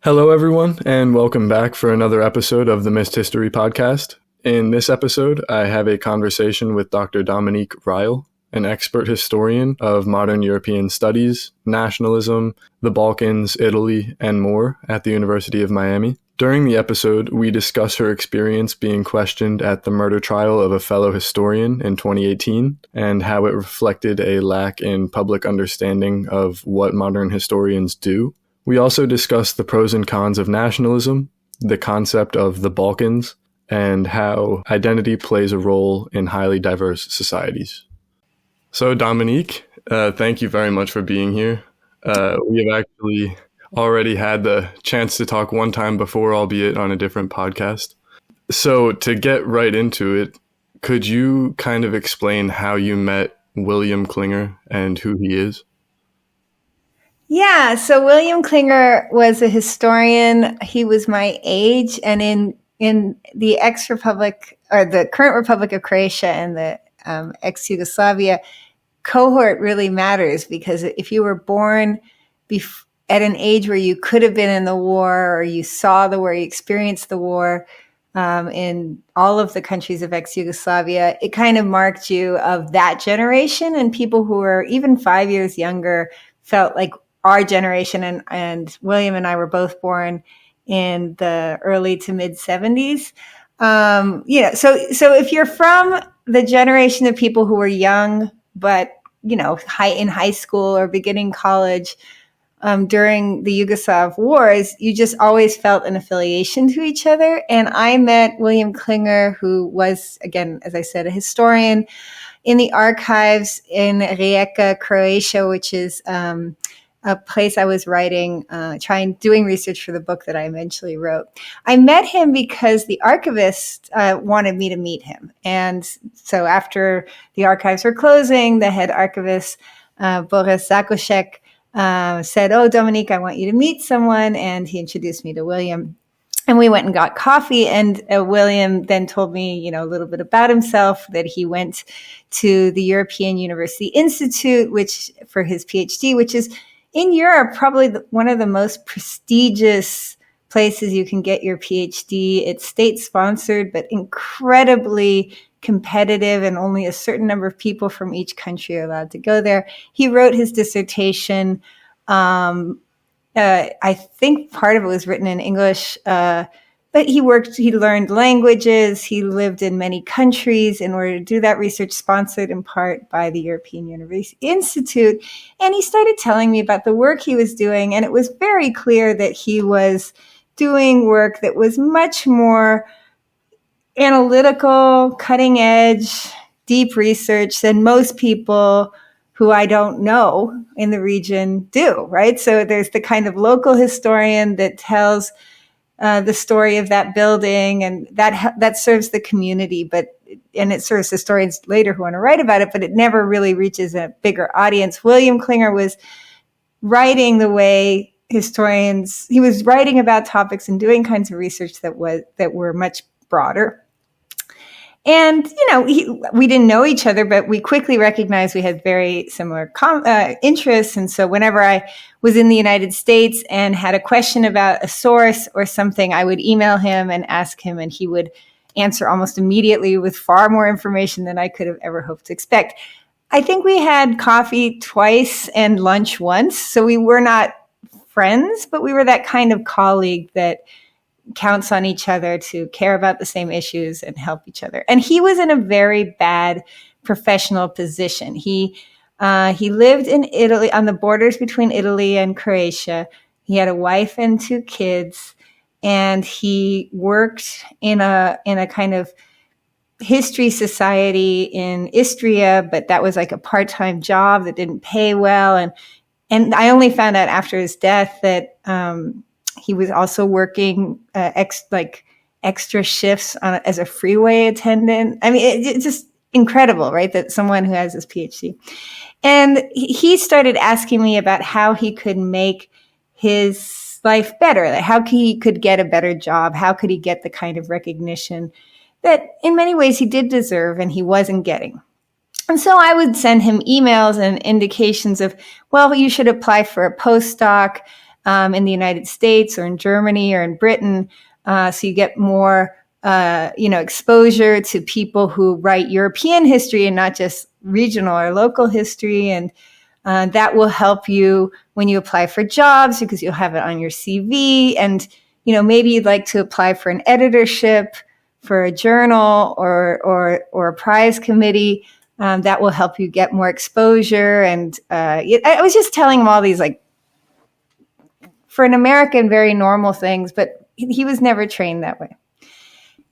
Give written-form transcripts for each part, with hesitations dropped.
Hello, everyone, and welcome back for another episode of the MissedHistory podcast. In this episode, I have a conversation with Dr. Dominique Reill, an expert historian of modern European studies, nationalism, the Balkans, Italy, and more at the University of Miami. During the episode, we discuss her experience being questioned at the murder trial of a fellow historian in 2018 and how it reflected a lack in public understanding of what modern historians do. We also discuss the pros and cons of nationalism, the concept of the Balkans, and how identity plays a role in highly diverse societies. So, Dominique, thank you very much for being here. We have actually already had the chance to talk one time before, albeit on a different podcast. So, to get right into it, could you kind of explain how you met William Klinger and who he is? Yeah, so William Klinger was a historian. He was my age, and in the ex-republic, or the current Republic of Croatia and the ex-Yugoslavia, cohort really matters, because if you were born at an age where you could have been in the war, or you saw the war, you experienced the war in all of the countries of ex-Yugoslavia, it kind of marked you of that generation, and people who were even 5 years younger felt like our generation, and William and I were both born in the early to mid 70s. So if you're from the generation of people who were young, but, in high school or beginning college during the Yugoslav wars, you just always felt an affiliation to each other. And I met William Klinger, who was, again, as I said, a historian, in the archives in Rijeka, Croatia, which is a place I was doing research for the book that I eventually wrote. I met him because the archivist wanted me to meet him. And so after the archives were closing, the head archivist, Boris Zakošek, said, "Oh, Dominique, I want you to meet someone." And he introduced me to William. And we went and got coffee, and William then told me, a little bit about himself, that he went to the European University Institute, which for his PhD, which is in Europe, probably one of the most prestigious places you can get your PhD. It's state-sponsored, but incredibly competitive, and only a certain number of people from each country are allowed to go there. He wrote his dissertation. I think part of it was written in English, but he learned languages. He lived in many countries in order to do that research, sponsored in part by the European University Institute. And he started telling me about the work he was doing. And it was very clear that he was doing work that was much more analytical, cutting edge, deep research than most people who I don't know in the region do, right? So there's the kind of local historian that tells the story of that building, and that serves the community, and it serves historians later who want to write about it, but it never really reaches a bigger audience. William Klinger was writing the way historians, he was writing about topics and doing kinds of research that were much broader. And, we didn't know each other, but we quickly recognized we had very similar interests. And so whenever I was in the United States and had a question about a source or something, I would email him and ask him, and he would answer almost immediately with far more information than I could have ever hoped to expect. I think we had coffee twice and lunch once. So we were not friends, but we were that kind of colleague that counts on each other to care about the same issues and help each other. And he was in a very bad professional position. He lived in Italy, on the borders between Italy and Croatia. He had a wife and 2 kids, and he worked in a kind of history society in Istria, but that was like a part-time job that didn't pay well. And I only found out after his death that he was also working extra shifts as a freeway attendant. I mean, it's just incredible, right? That someone who has his PhD. And he started asking me about how he could make his life better, like how he could get a better job, how could he get the kind of recognition that in many ways he did deserve and he wasn't getting. And so I would send him emails and indications of, well, you should apply for a postdoc. in the United States or in Germany or in Britain. So you get more, exposure to people who write European history and not just regional or local history. And that will help you when you apply for jobs because you'll have it on your CV. And, maybe you'd like to apply for an editorship for a journal or a prize committee. That will help you get more exposure. And I was just telling him all these, like, for an American, very normal things, but he was never trained that way.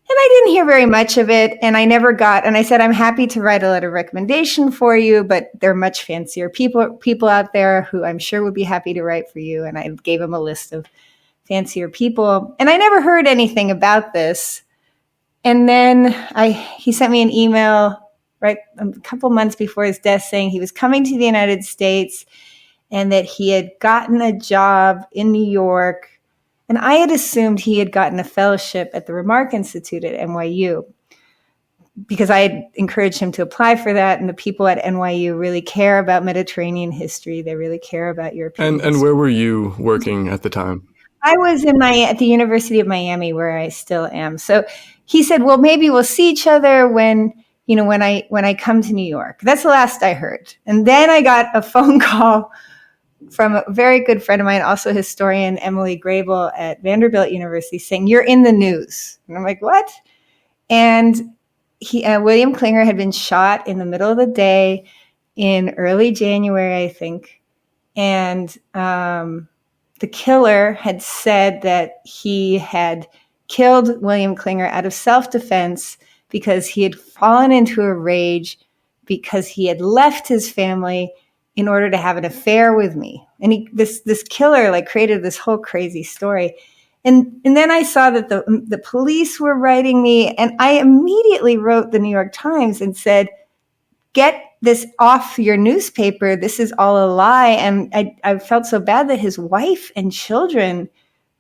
And I didn't hear very much of it. And I said, I'm happy to write a letter of recommendation for you, but there are much fancier people out there who I'm sure would be happy to write for you. And I gave him a list of fancier people. And I never heard anything about this. And then he sent me an email right a couple months before his death saying he was coming to the United States and that he had gotten a job in New York. And I had assumed he had gotten a fellowship at the Remark Institute at NYU because I had encouraged him to apply for that. And the people at NYU really care about Mediterranean history. They really care about European history. And where were you working at the time? I was at the University of Miami, where I still am. So he said, well, maybe we'll see each other when I come to New York. That's the last I heard. And then I got a phone call from a very good friend of mine, also historian, Emily Grable at Vanderbilt University, saying, you're in the news. And I'm like, what? And William Klinger had been shot in the middle of the day in early January, I think. And the killer had said that he had killed William Klinger out of self-defense because he had fallen into a rage because he had left his family in order to have an affair with me. And this killer created this whole crazy story. And then I saw that the police were writing me, and I immediately wrote the New York Times and said, get this off your newspaper. This is all a lie. And I felt so bad that his wife and children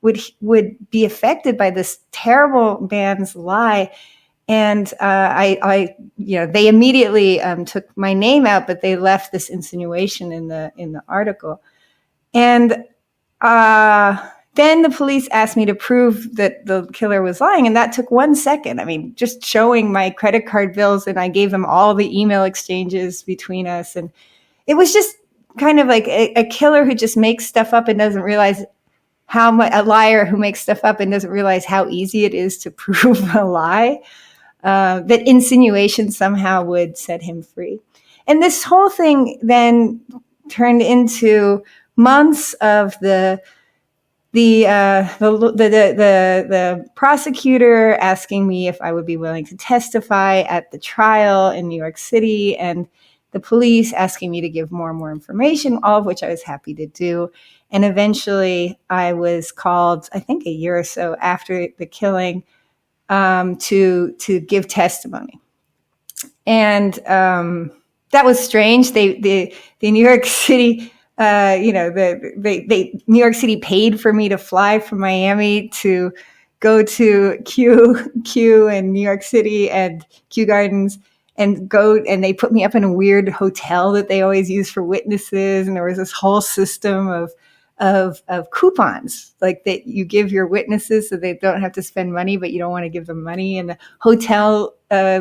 would be affected by this terrible man's lie. And they immediately took my name out, but they left this insinuation in the article. And then the police asked me to prove that the killer was lying, and that took 1 second. I mean, just showing my credit card bills, and I gave them all the email exchanges between us, and it was just kind of like a killer who just makes stuff up and doesn't realize how much, a liar who makes stuff up and doesn't realize how easy it is to prove a lie. That insinuation somehow would set him free. And this whole thing then turned into months of the prosecutor asking me if I would be willing to testify at the trial in New York City, and the police asking me to give more and more information, all of which I was happy to do. And eventually I was called, I think a year or so after the killing, to give testimony. And that was strange. The New York City, New York City paid for me to fly from Miami to go to Kew in New York City and Kew Gardens and they put me up in a weird hotel that they always use for witnesses. And there was this whole system of coupons, like that you give your witnesses so they don't have to spend money, but you don't want to give them money. And the hotel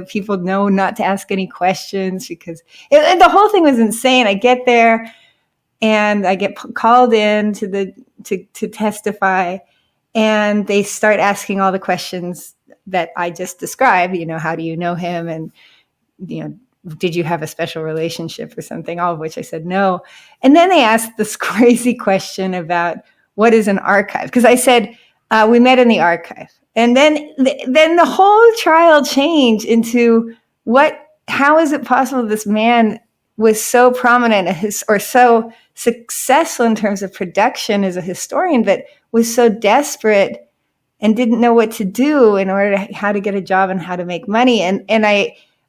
people know not to ask any questions because the whole thing was insane. I get there and I get called in to testify, and they start asking all the questions that I just described. How do you know him? And, did you have a special relationship or something? All of which I said no. And then they asked this crazy question about what is an archive? Because I said, we met in the archive. And then the whole trial changed into how is it possible this man was so prominent or so successful in terms of production as a historian, but was so desperate and didn't know what to do in order to how to get a job and how to make money. And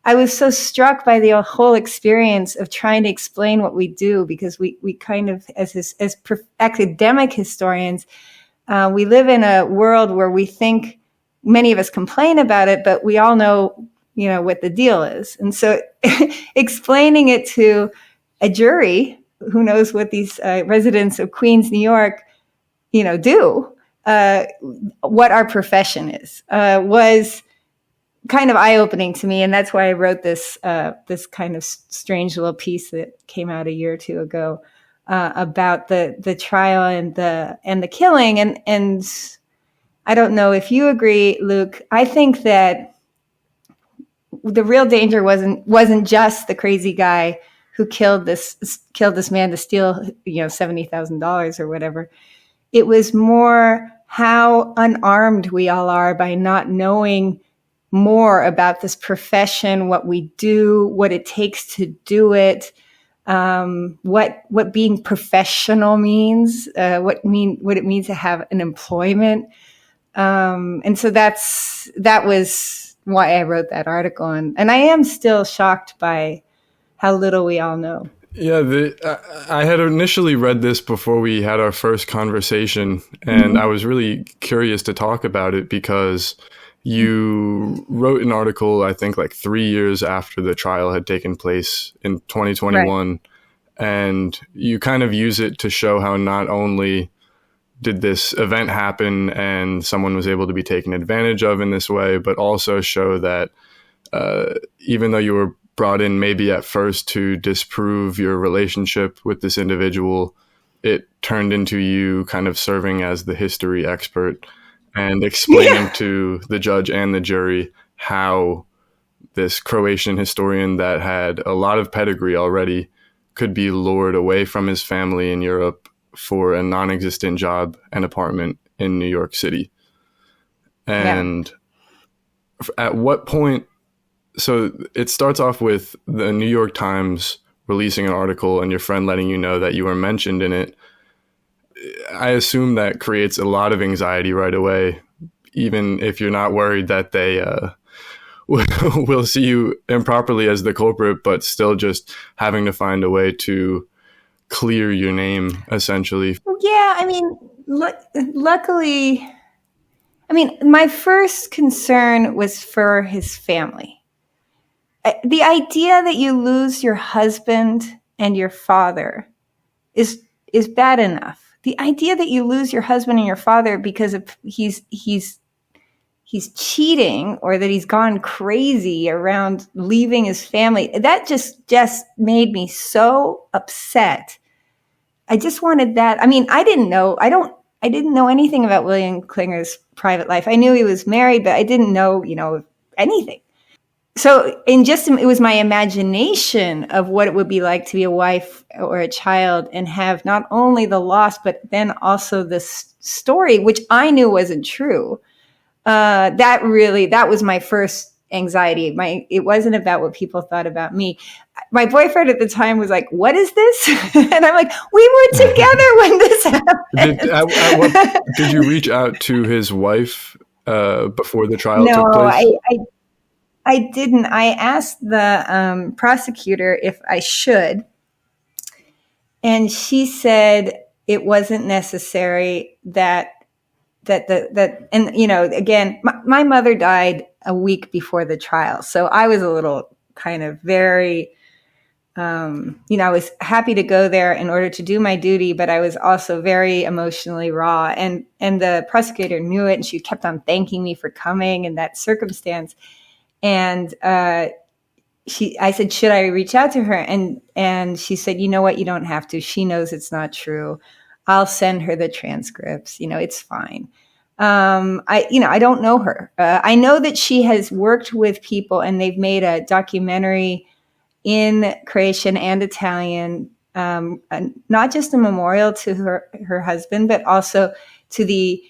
I was so struck by the whole experience of trying to explain what we do, because we kind of, as academic historians, we live in a world where we think, many of us complain about it, but we all know, what the deal is. And so explaining it to a jury who knows what these residents of Queens, New York, do, what our profession is, was kind of eye-opening to me. And that's why I wrote this kind of strange little piece that came out a year or two ago, about the trial and the killing. And I don't know if you agree, Luke. I think that the real danger wasn't just the crazy guy who killed this man to steal, $70,000 or whatever. It was more how unarmed we all are by not knowing more about this profession, what we do, what it takes to do it, what being professional means, what it means to have an employment. And so that was why I wrote that article. And I am still shocked by how little we all know. Yeah, I had initially read this before we had our first conversation, and I was really curious to talk about it because you wrote an article, I think, like 3 years after the trial had taken place in 2021, right. And you kind of use it to show how not only did this event happen and someone was able to be taken advantage of in this way, but also show that even though you were brought in maybe at first to disprove your relationship with this individual, it turned into you kind of serving as the history expert and explaining to the judge and the jury how this Croatian historian that had a lot of pedigree already could be lured away from his family in Europe for a non-existent job and apartment in New York City. And at what point, so it starts off with the New York Times releasing an article and your friend letting you know that you were mentioned in it. I assume that creates a lot of anxiety right away, even if you're not worried that they will see you improperly as the culprit, but still just having to find a way to clear your name, essentially. Yeah, I mean, luckily, my first concern was for his family. The idea that you lose your husband and your father is bad enough. The idea that you lose your husband and your father because of he's cheating or that he's gone crazy around leaving his family, that just made me so upset. I just wanted that. I mean, I didn't know anything about William Klinger's private life. I knew he was married, but I didn't know, anything. So it was my imagination of what it would be like to be a wife or a child and have not only the loss, but then also this story, which I knew wasn't true. That was my first anxiety. It wasn't about what people thought about me. My boyfriend at the time was like, "What is this?" And I'm like, "We were together when this happened." Did you reach out to his wife before the trial took place? No, I didn't. I asked the prosecutor if I should, and she said it wasn't necessary. Again, my mother died a week before the trial, so I was a little kind of very, I was happy to go there in order to do my duty, but I was also very emotionally raw, and the prosecutor knew it, and she kept on thanking me for coming in that circumstance. And I said, should I reach out to her? And she said, you know what? You don't have to. She knows it's not true. I'll send her the transcripts. It's fine. I don't know her. I know that she has worked with people and they've made a documentary in Croatian and Italian, not just a memorial to her husband, but also to the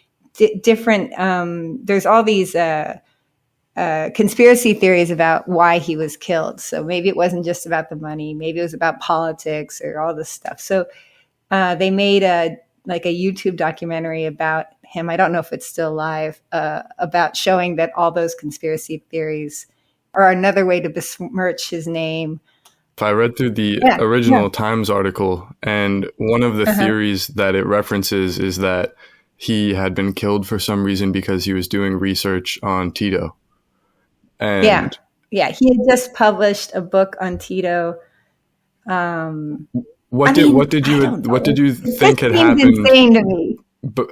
different, there's all these, conspiracy theories about why he was killed. So maybe it wasn't just about the money. Maybe it was about politics or all this stuff. So they made a YouTube documentary about him. I don't know if it's still live, about showing that all those conspiracy theories are another way to besmirch his name. I read through the original Times article, and one of the theories that it references is that he had been killed for some reason because he was doing research on Tito. And he had just published a book on Tito. What did you think had happened? Insane to me. But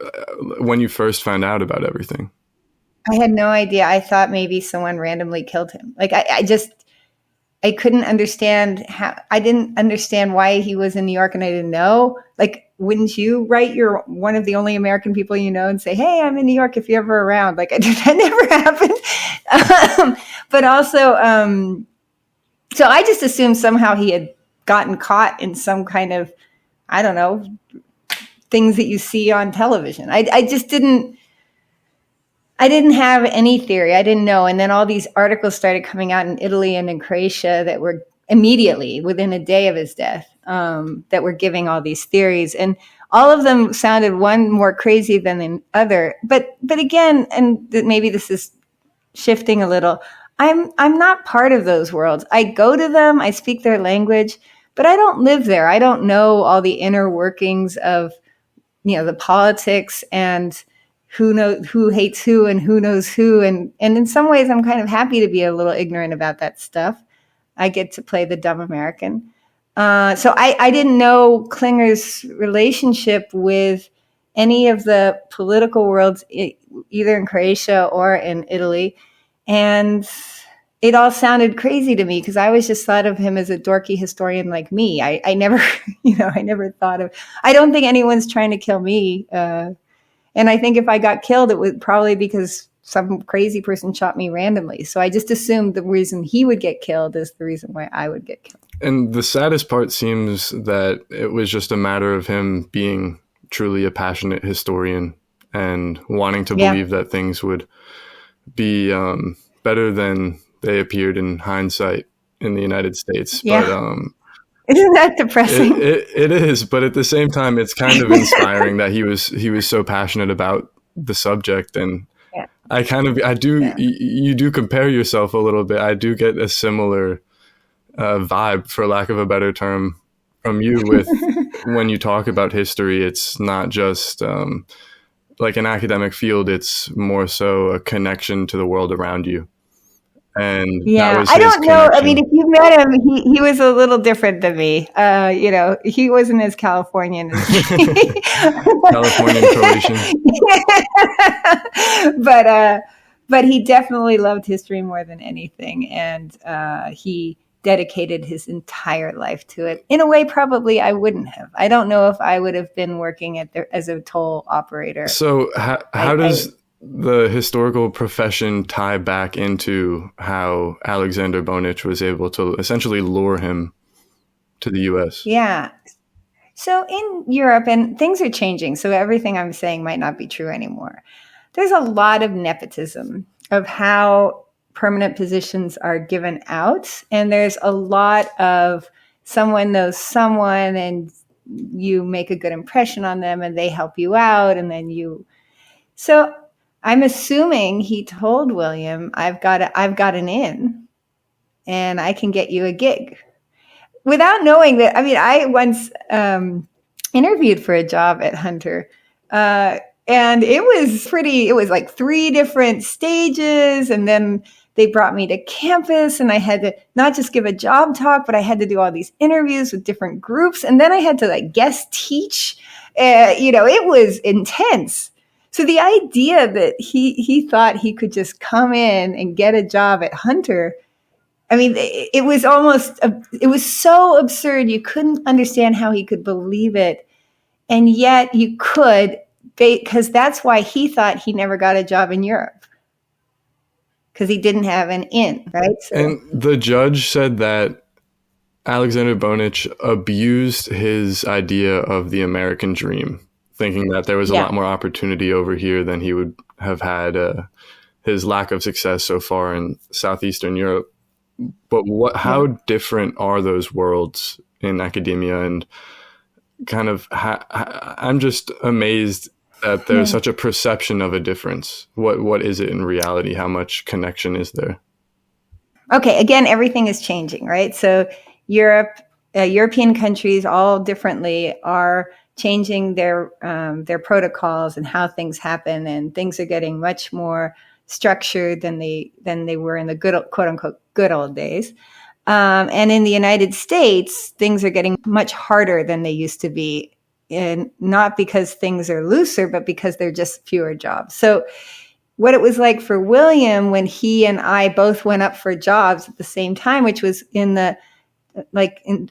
when you first found out about everything? I had no idea. I thought maybe someone randomly killed him. Like I couldn't understand how. I didn't understand why he was in New York, and I didn't know. Like, wouldn't you write you're one of the only American people you know and say, "Hey, I'm in New York if you're ever around"? Like, that never happened. But also, so I just assumed somehow he had gotten caught in some kind of, I don't know, things that you see on television. I just didn't. I didn't have any theory. I didn't know. And then all these articles started coming out in Italy and in Croatia that were immediately within a day of his death, that were giving all these theories. And all of them sounded one more crazy than the other. But again, and maybe this is shifting a little, I'm not part of those worlds. I go to them, I speak their language, but I don't live there. I don't know all the inner workings of, the politics and who hates who and who knows who. And in some ways, I'm kind of happy to be a little ignorant about that stuff. I get to play the dumb American. So I didn't know Klinger's relationship with any of the political worlds, either in Croatia or in Italy. And it all sounded crazy to me because I always just thought of him as a dorky historian like me. I never, I never thought of, I don't think anyone's trying to kill me. And I think if I got killed, it would probably because some crazy person shot me randomly. So I just assumed the reason he would get killed is the reason why I would get killed. And the saddest part seems that it was just a matter of him being truly a passionate historian and wanting to believe that things would be better than they appeared in hindsight in the United States. Yeah. But isn't that depressing? It is, but at the same time, it's kind of inspiring that he was so passionate about the subject. And you do compare yourself a little bit. I do get a similar vibe, for lack of a better term, from you with when you talk about history. It's not just like an academic field. It's more so a connection to the world around you. And that was I don't know. connection. I mean, if you met him, he was a little different than me. He wasn't as Californian as me. Californian Croatian. But he definitely loved history more than anything. And he dedicated his entire life to it. In a way, probably I wouldn't have. I don't know if I would have been working as a toll operator. So how does the historical profession tie back into how Alexander Bonich was able to essentially lure him to the U.S.? Yeah. So in Europe, and things are changing, so everything I'm saying might not be true anymore. There's a lot of nepotism of how permanent positions are given out. And there's a lot of someone knows someone and you make a good impression on them and they help you out. And then so I'm assuming he told William, I've got an in and I can get you a gig, without knowing that. I mean, I once interviewed for a job at Hunter, and it was like 3 different stages. And then they brought me to campus and I had to not just give a job talk, but I had to do all these interviews with different groups. And then I had to guest teach. It was intense. So the idea that he thought he could just come in and get a job at Hunter, I mean, it was so absurd. You couldn't understand how he could believe it. And yet you could, because that's why he thought he never got a job in Europe, because he didn't have an in, right? So, and the judge said that Alexander Bonich abused his idea of the American dream, thinking that there was a lot more opportunity over here than he would have had his lack of success so far in Southeastern Europe. But how different are those worlds in academia? And kind of, I'm just amazed that there's such a perception of a difference. What is it in reality? How much connection is there? Okay, again, everything is changing, right? So European countries all differently are changing their protocols and how things happen, and things are getting much more structured than they were in the quote unquote good old days. And in the United States, things are getting much harder than they used to be and not because things are looser, but because there are just fewer jobs. So what it was like for William when he and I both went up for jobs at the same time, which was in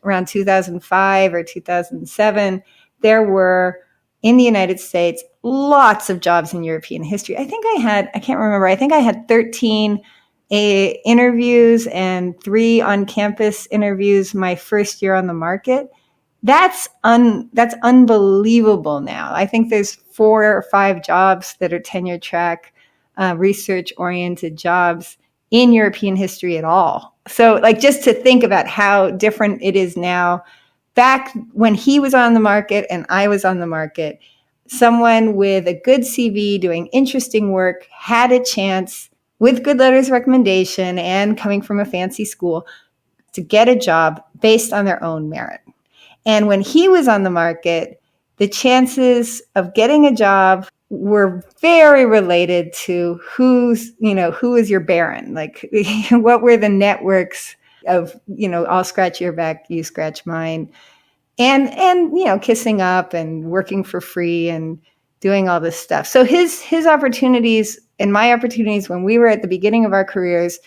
around 2005 or 2007, there were in the United States lots of jobs in European history. I can't remember, I think I had 13 interviews and 3 on-campus interviews my first year on the market. That's unbelievable now. I think there's 4 or 5 jobs that are tenure track, research-oriented jobs in European history at all. So just to think about how different it is now, back when he was on the market and I was on the market, someone with a good CV doing interesting work had a chance with good letters of recommendation and coming from a fancy school to get a job based on their own merit. And when he was on the market, the chances of getting a job were very related to who is your baron? What were the networks of, I'll scratch your back, you scratch mine. And kissing up and working for free and doing all this stuff. So his opportunities and my opportunities when we were at the beginning of our careers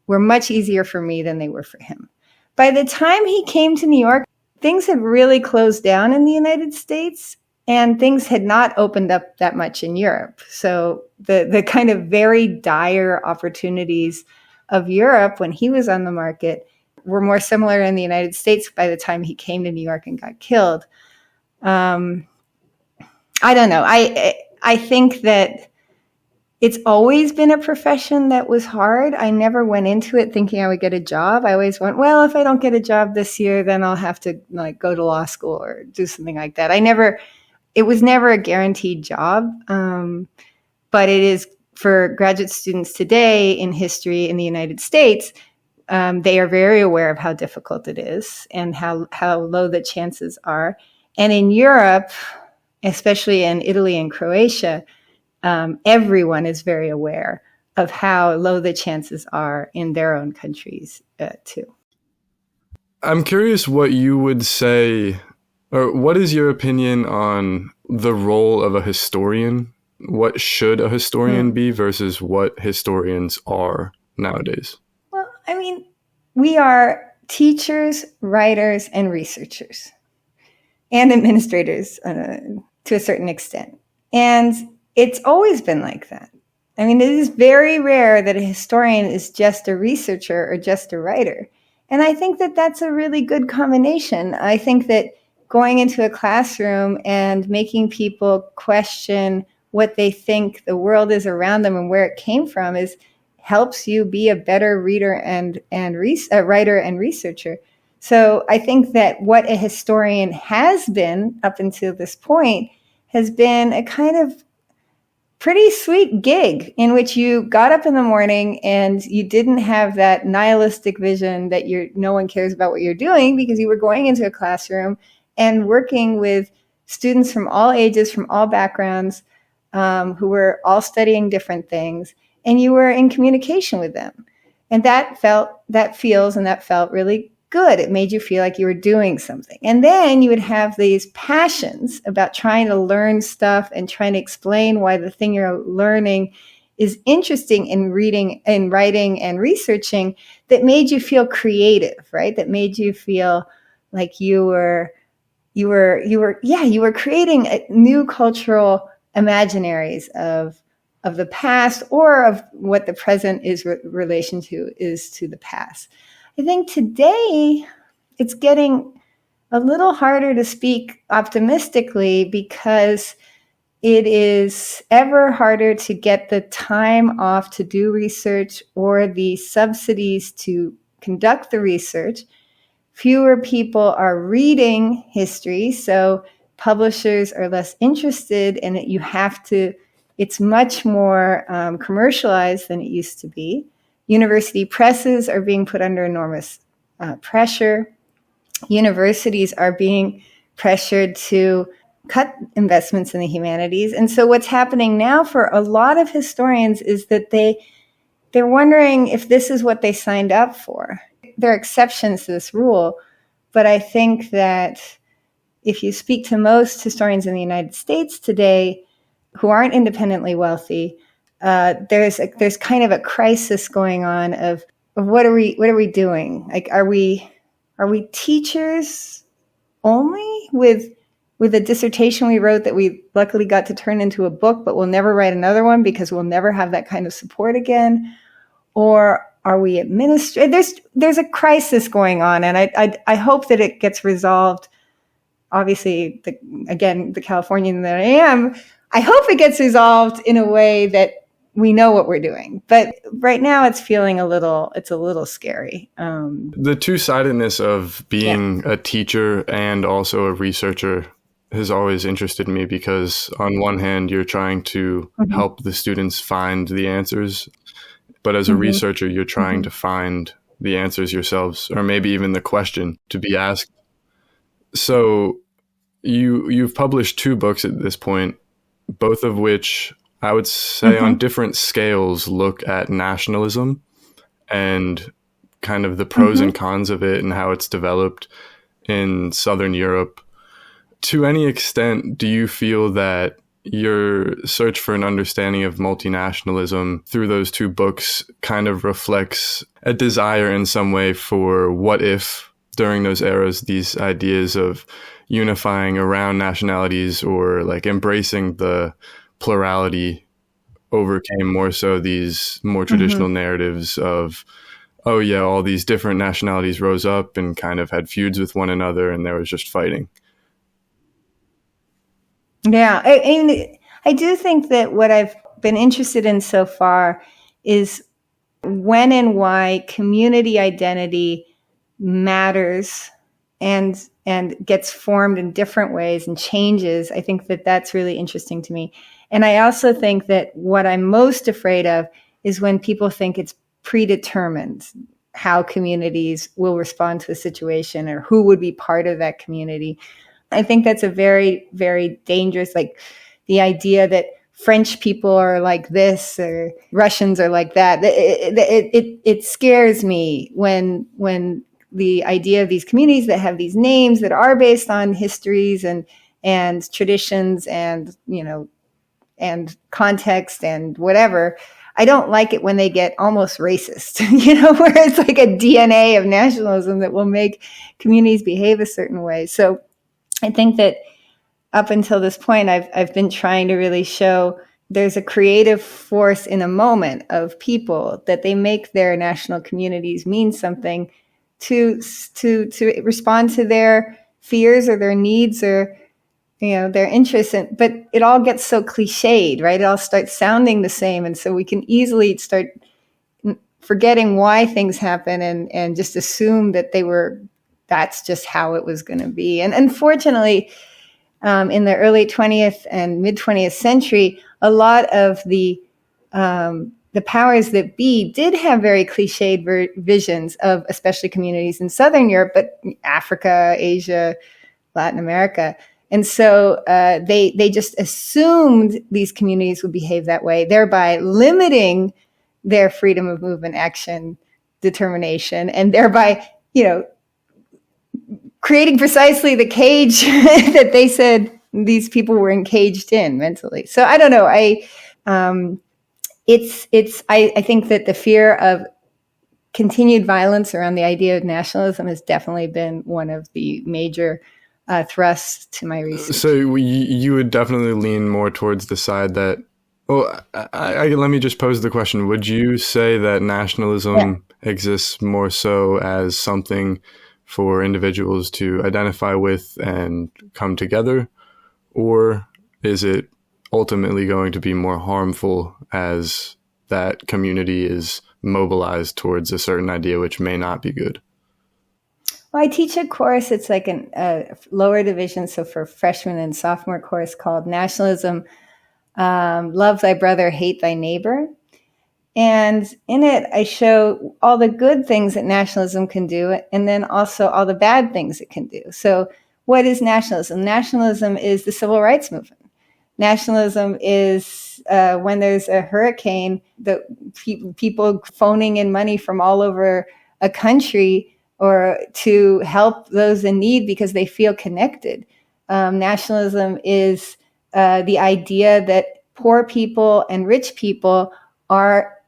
were much easier for me than they were for him. By the time he came to New York, things had really closed down in the United States and things had not opened up that much in Europe. So the kind of very dire opportunities of Europe when he was on the market were more similar in the United States by the time he came to New York and got killed. I don't know. I think that it's always been a profession that was hard. I never went into it thinking I would get a job. I always went, well, if I don't get a job this year, then I'll have to go to law school or do something like that. It was never a guaranteed job. But it is for graduate students today in history in the United States. They are very aware of how difficult it is and how low the chances are. And in Europe, especially in Italy and Croatia, everyone is very aware of how low the chances are in their own countries too. I'm curious what you would say, or what is your opinion on the role of a historian? What should a historian be versus what historians are nowadays? Well, I mean, we are teachers, writers, and researchers, and administrators to a certain extent. And it's always been like that. I mean, it is very rare that a historian is just a researcher or just a writer. And I think that that's a really good combination. I think that going into a classroom and making people question what they think the world is around them and where it came from helps you be a better reader and writer and researcher. So I think that what a historian has been up until this point has been a kind of pretty sweet gig in which you got up in the morning and you didn't have that nihilistic vision that no one cares about what you're doing, because you were going into a classroom and working with students from all ages, from all backgrounds, who were all studying different things, and you were in communication with them. And that felt really good. It made you feel like you were doing something. And then you would have these passions about trying to learn stuff and trying to explain why the thing you're learning is interesting in reading and writing and researching, that made you feel creative, right? That made you feel like you were creating new cultural imaginaries of the past, or of what the present is relation to the past. I think today it's getting a little harder to speak optimistically, because it is ever harder to get the time off to do research or the subsidies to conduct the research. Fewer people are reading history, so publishers are less interested in it. It's much more commercialized than it used to be. University presses are being put under enormous pressure. Universities are being pressured to cut investments in the humanities. And so what's happening now for a lot of historians is that they're wondering if this is what they signed up for. There are exceptions to this rule, but I think that if you speak to most historians in the United States today who aren't independently wealthy, there's kind of a crisis going on of what are we doing? Like, are we teachers only with a dissertation we wrote that we luckily got to turn into a book, but we'll never write another one because we'll never have that kind of support again? Or are we administrators? There's a crisis going on, and I hope that it gets resolved. Obviously, the Californian that I am, I hope it gets resolved in a way that we know what we're doing. But right now it's feeling a little scary. The two-sidedness of being a teacher and also a researcher has always interested me, because on one hand, you're trying to help the students find the answers, but as a researcher, you're trying to find the answers yourselves, or maybe even the question to be asked. So you've published 2 books at this point, both of which I would say on different scales look at nationalism and kind of the pros and cons of it and how it's developed in Southern Europe. To any extent, do you feel that your search for an understanding of multinationalism through those 2 books kind of reflects a desire in some way for what if during those eras these ideas of unifying around nationalities or like embracing the plurality overcame more so these more traditional narratives of, oh yeah, all these different nationalities rose up and kind of had feuds with one another and there was just fighting? Yeah, I do think that what I've been interested in so far is when and why community identity matters and gets formed in different ways and changes. I think that that's really interesting to me. And I also think that what I'm most afraid of is when people think it's predetermined how communities will respond to a situation or who would be part of that community. I think that's a very, very dangerous, like the idea that French people are like this or Russians are like that. It scares me when the idea of these communities that have these names that are based on histories and traditions and, and context and whatever. I don't like it when they get almost racist, where it's like a DNA of nationalism that will make communities behave a certain way. So I think that up until this point, I've been trying to really show there's a creative force in a moment of people that they make their national communities mean something to respond to their fears or their needs or their interests. But it all gets so cliched, right? It all starts sounding the same, and so we can easily start forgetting why things happen and just assume that that's just how it was going to be. And unfortunately, in the early 20th and mid 20th century, a lot of the powers that be did have very cliched visions of especially communities in Southern Europe, but Africa, Asia, Latin America. And so they just assumed these communities would behave that way, thereby limiting their freedom of movement, action, determination, and thereby, creating precisely the cage that they said these people were encaged in mentally. So I don't know. I think that the fear of continued violence around the idea of nationalism has definitely been one of the major thrusts to my research. So you would definitely lean more towards the side that, let me just pose the question. Would you say that nationalism exists more so as something for individuals to identify with and come together? Or is it ultimately going to be more harmful as that community is mobilized towards a certain idea which may not be good? Well, I teach a course, it's like a lower division, so for freshman and sophomore course called Nationalism, Love Thy Brother, Hate Thy Neighbor. And in it, I show all the good things that nationalism can do, and then also all the bad things it can do. So what is nationalism? Nationalism is the civil rights movement. Nationalism is when there's a hurricane, the people phoning in money from all over a country or to help those in need because they feel connected. nationalism is the idea that poor people and rich people are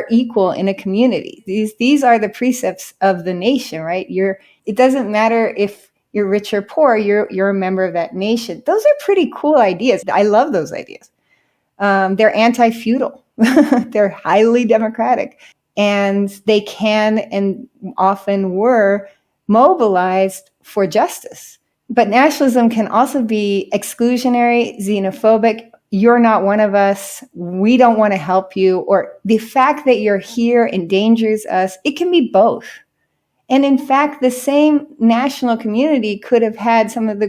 equal in a community. These are the precepts of the nation, right? It doesn't matter if you're rich or poor, you're a member of that nation. Those are pretty cool ideas. I love those ideas. They're anti-feudal. They're highly democratic. And they can and often were mobilized for justice. But nationalism can also be exclusionary, xenophobic. You're not one of us. We don't want to help you. Or the fact that you're here endangers us. It can be both. And in fact, the same national community could have had some of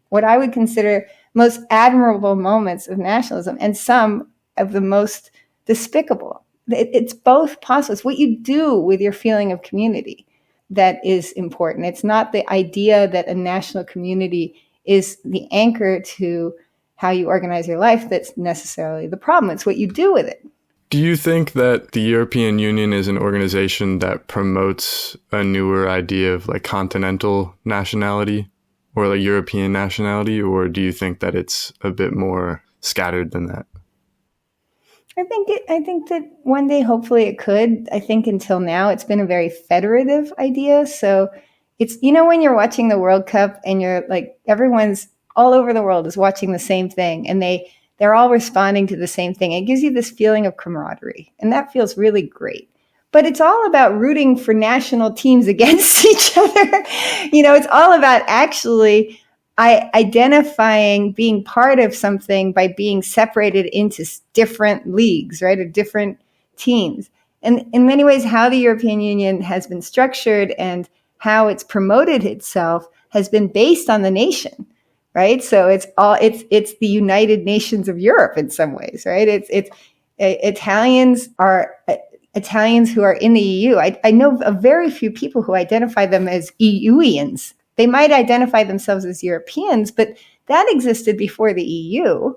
what I would consider most admirable moments of nationalism and some of the most despicable. It's both possible. It's what you do with your feeling of community that is important. It's not the idea that a national community is the anchor to how you organize your life that's necessarily the problem. It's what you do with it. Do you think that the European Union is an organization that promotes a newer idea of like continental nationality or like European nationality, or do you think that it's a bit more scattered than that? I think that one day, hopefully it could. I think until now, it's been a very federative idea. So it's, when you're watching the World Cup and you're like, everyone's all over the world is watching the same thing and they're all responding to the same thing. It gives you this feeling of camaraderie, and that feels really great. But it's all about rooting for national teams against each other. It's all about actually identifying being part of something by being separated into different leagues, right, or different teams. And in many ways, how the European Union has been structured and how it's promoted itself has been based on the nation, right? So it's the United Nations of Europe in some ways, right? It's Italians who are in the EU. I know of very few people who identify them as EUians. They might identify themselves as Europeans, but that existed before the EU.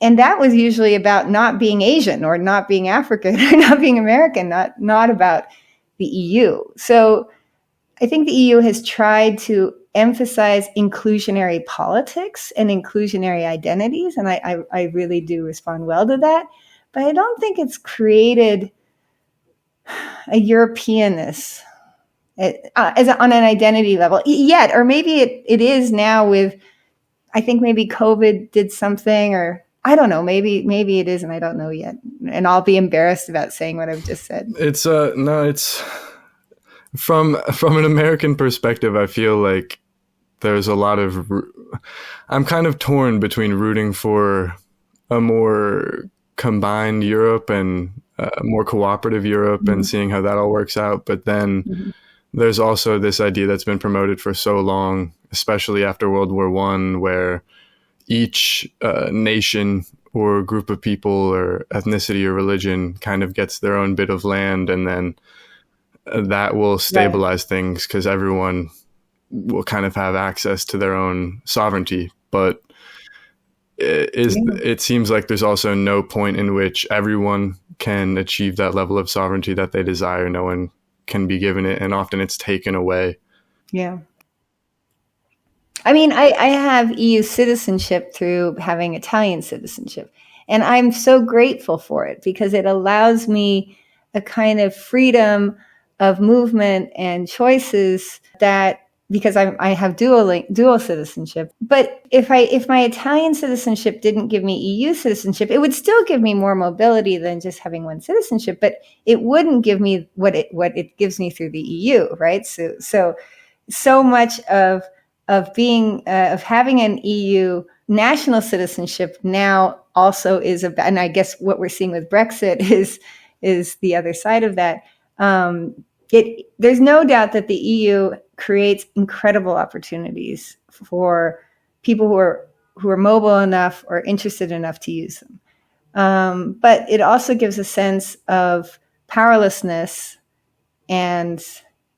And that was usually about not being Asian or not being African or not being American, not about the EU. So I think the EU has tried to emphasize inclusionary politics and inclusionary identities, and I really do respond well to that. But I don't think it's created a Europeanness on an identity level yet, or maybe it is now with, I think maybe COVID did something, or I don't know, maybe it is, and I don't know yet, and I'll be embarrassed about saying what I've just said. It's from an American perspective, I feel like there's a lot of, I'm kind of torn between rooting for a more combined Europe and a more cooperative Europe and seeing how that all works out, but then there's also this idea that's been promoted for so long, especially after World War I, where each nation or group of people or ethnicity or religion kind of gets their own bit of land, and then that will stabilize things because everyone will kind of have access to their own sovereignty. But it seems like there's also no point in which everyone can achieve that level of sovereignty that they desire. No one can be given it, and often it's taken away. Yeah. I mean, I have EU citizenship through having Italian citizenship, and I'm so grateful for it because it allows me a kind of freedom of movement and choices because I have dual citizenship. But if my Italian citizenship didn't give me EU citizenship, it would still give me more mobility than just having one citizenship, but it wouldn't give me what it gives me through the EU, right? So much of having an EU national citizenship now also is about, and I guess what we're seeing with Brexit is the other side of that. There's no doubt that the EU creates incredible opportunities for people who are mobile enough or interested enough to use them. But it also gives a sense of powerlessness, and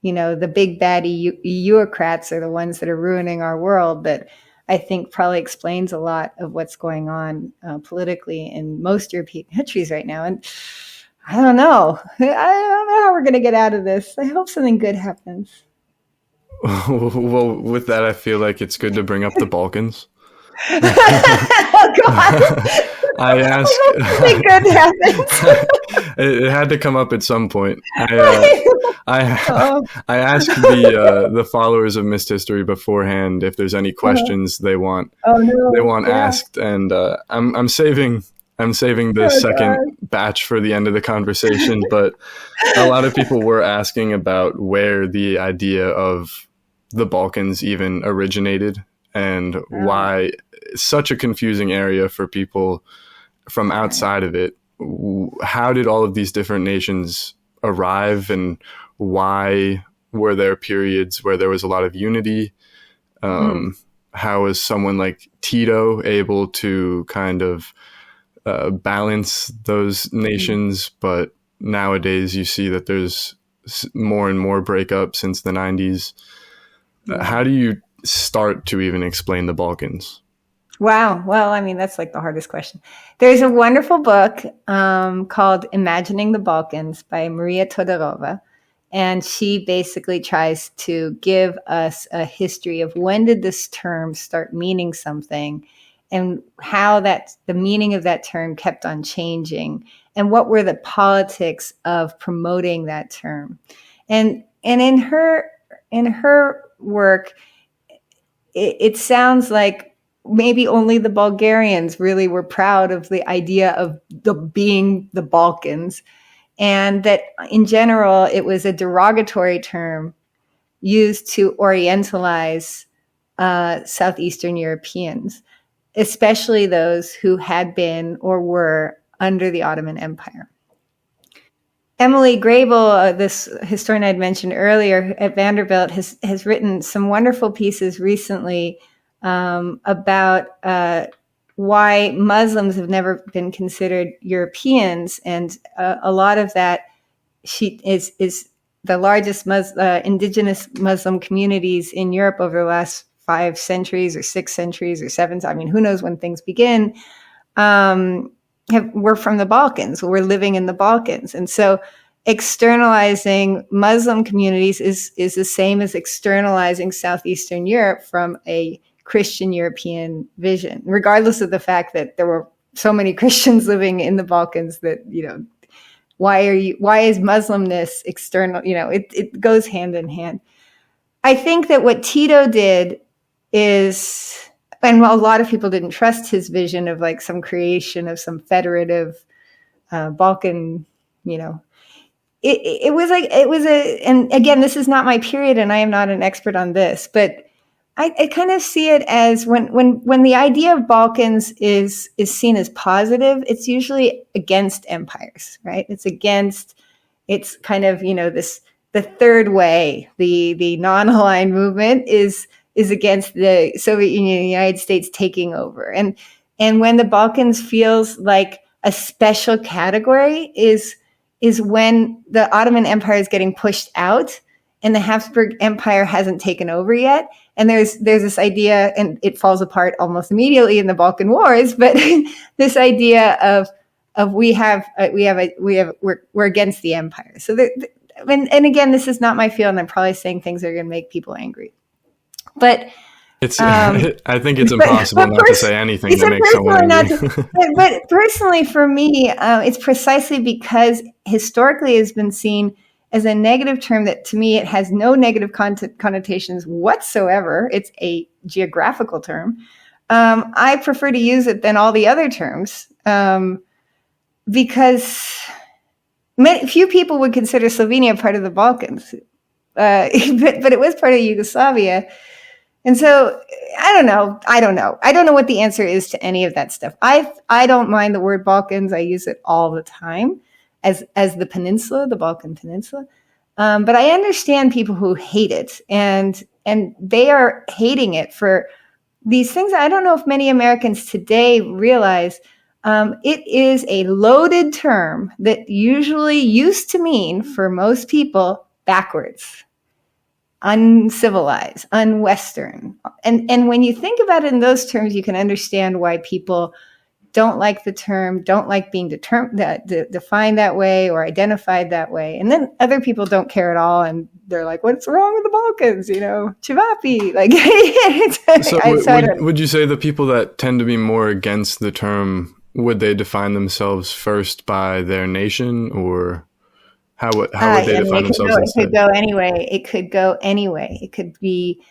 the big bad bureaucrats are the ones that are ruining our world. That I think probably explains a lot of what's going on politically in most European countries right now. And I don't know how we're going to get out of this. I hope something good happens. Well, with that, I feel like it's good to bring up the Balkans. Oh God! I ask. Something good happens. It had to come up at some point. I Oh, I asked the followers of Missed History beforehand if there's any questions oh they no! want Yeah. asked, and I'm saving the Oh second God! batch for the end of the conversation. But a lot of people were asking about where the idea of the Balkans even originated and Oh, why it's such a confusing area for people from right. outside of it. How did all of these different nations arrive, and why were there periods where there was a lot of unity? Mm, How was someone like Tito able to kind of balance those mm, nations? But nowadays, you see that there's more and more breakup since the 90s. yeah. How do you start to even explain the Balkans? Wow. Well, I mean, that's like the hardest question. There's a wonderful book called Imagining the Balkans by Maria Todorova. And she basically tries to give us a history of when did this term start meaning something and how the meaning of that term kept on changing and what were the politics of promoting that term. And in her work, it sounds like maybe only the Bulgarians really were proud of the idea of being the Balkans, and that in general it was a derogatory term used to orientalize Southeastern Europeans, especially those who had been or were under the Ottoman Empire. Emily Grable, this historian I'd mentioned earlier at Vanderbilt, has written some wonderful pieces recently about why Muslims have never been considered Europeans, and a lot of that she is the largest indigenous Muslim communities in Europe over the last 5 centuries or 6 centuries or seven. I mean, who knows when things begin? Um, we're from the Balkans. We're living in the Balkans. And so externalizing Muslim communities is the same as externalizing Southeastern Europe from a Christian European vision, regardless of the fact that there were so many Christians living in the Balkans that, why is Muslimness external? It goes hand in hand. I think that what Tito did is, and a lot of people didn't trust his vision of like some creation of some federative Balkan, you know, and again, this is not my period, and I am not an expert on this, but I kind of see it as when the idea of Balkans is seen as positive, it's usually against empires, right? It's kind of the third way, the non-aligned movement is against the Soviet Union and the United States taking over, and when the Balkans feels like a special category is when the Ottoman Empire is getting pushed out and the Habsburg Empire hasn't taken over yet. And there's this idea, and it falls apart almost immediately in the Balkan Wars, but this idea of we're against the empire. So and again, this is not my field, and I'm probably saying things that are going to make people angry. But It's um, I think it's but impossible not to say anything it's that makes someone personally not angry. to, but personally for me, it's precisely because historically it has been seen as a negative term that to me it has no negative connotations whatsoever. It's a geographical term. I prefer to use it than all the other terms because few people would consider Slovenia part of the Balkans, but it was part of Yugoslavia. And so I don't know. I don't know what the answer is to any of that stuff. I don't mind the word Balkans. I use it all the time as the peninsula, the Balkan Peninsula. But I understand people who hate it, and they are hating it for these things. I don't know if many Americans today realize it is a loaded term that usually used to mean for most people backwards, uncivilized, unwestern. And when you think about it in those terms, you can understand why people don't like the term, don't like being defined that way or identified that way. And then other people don't care at all. And they're like, what's wrong with the Balkans? Chivapi. Like, would you say the people that tend to be more against the term, would they define themselves first by their nation, or how would they define themselves instead? It could go anyway. It could be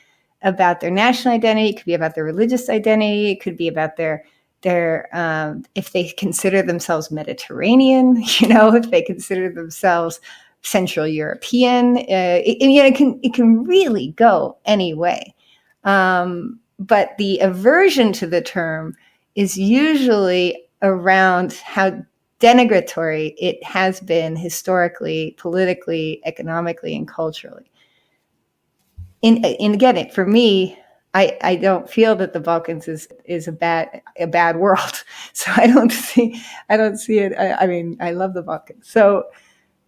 about their national identity. It could be about their religious identity. It could be about their if they consider themselves Mediterranean, if they consider themselves Central European, it can really go any way. But the aversion to the term is usually around how denigratory it has been historically, politically, economically, and culturally. And again, for me, I don't feel that the Balkans is a bad world. So I don't see it. I love the Balkans. So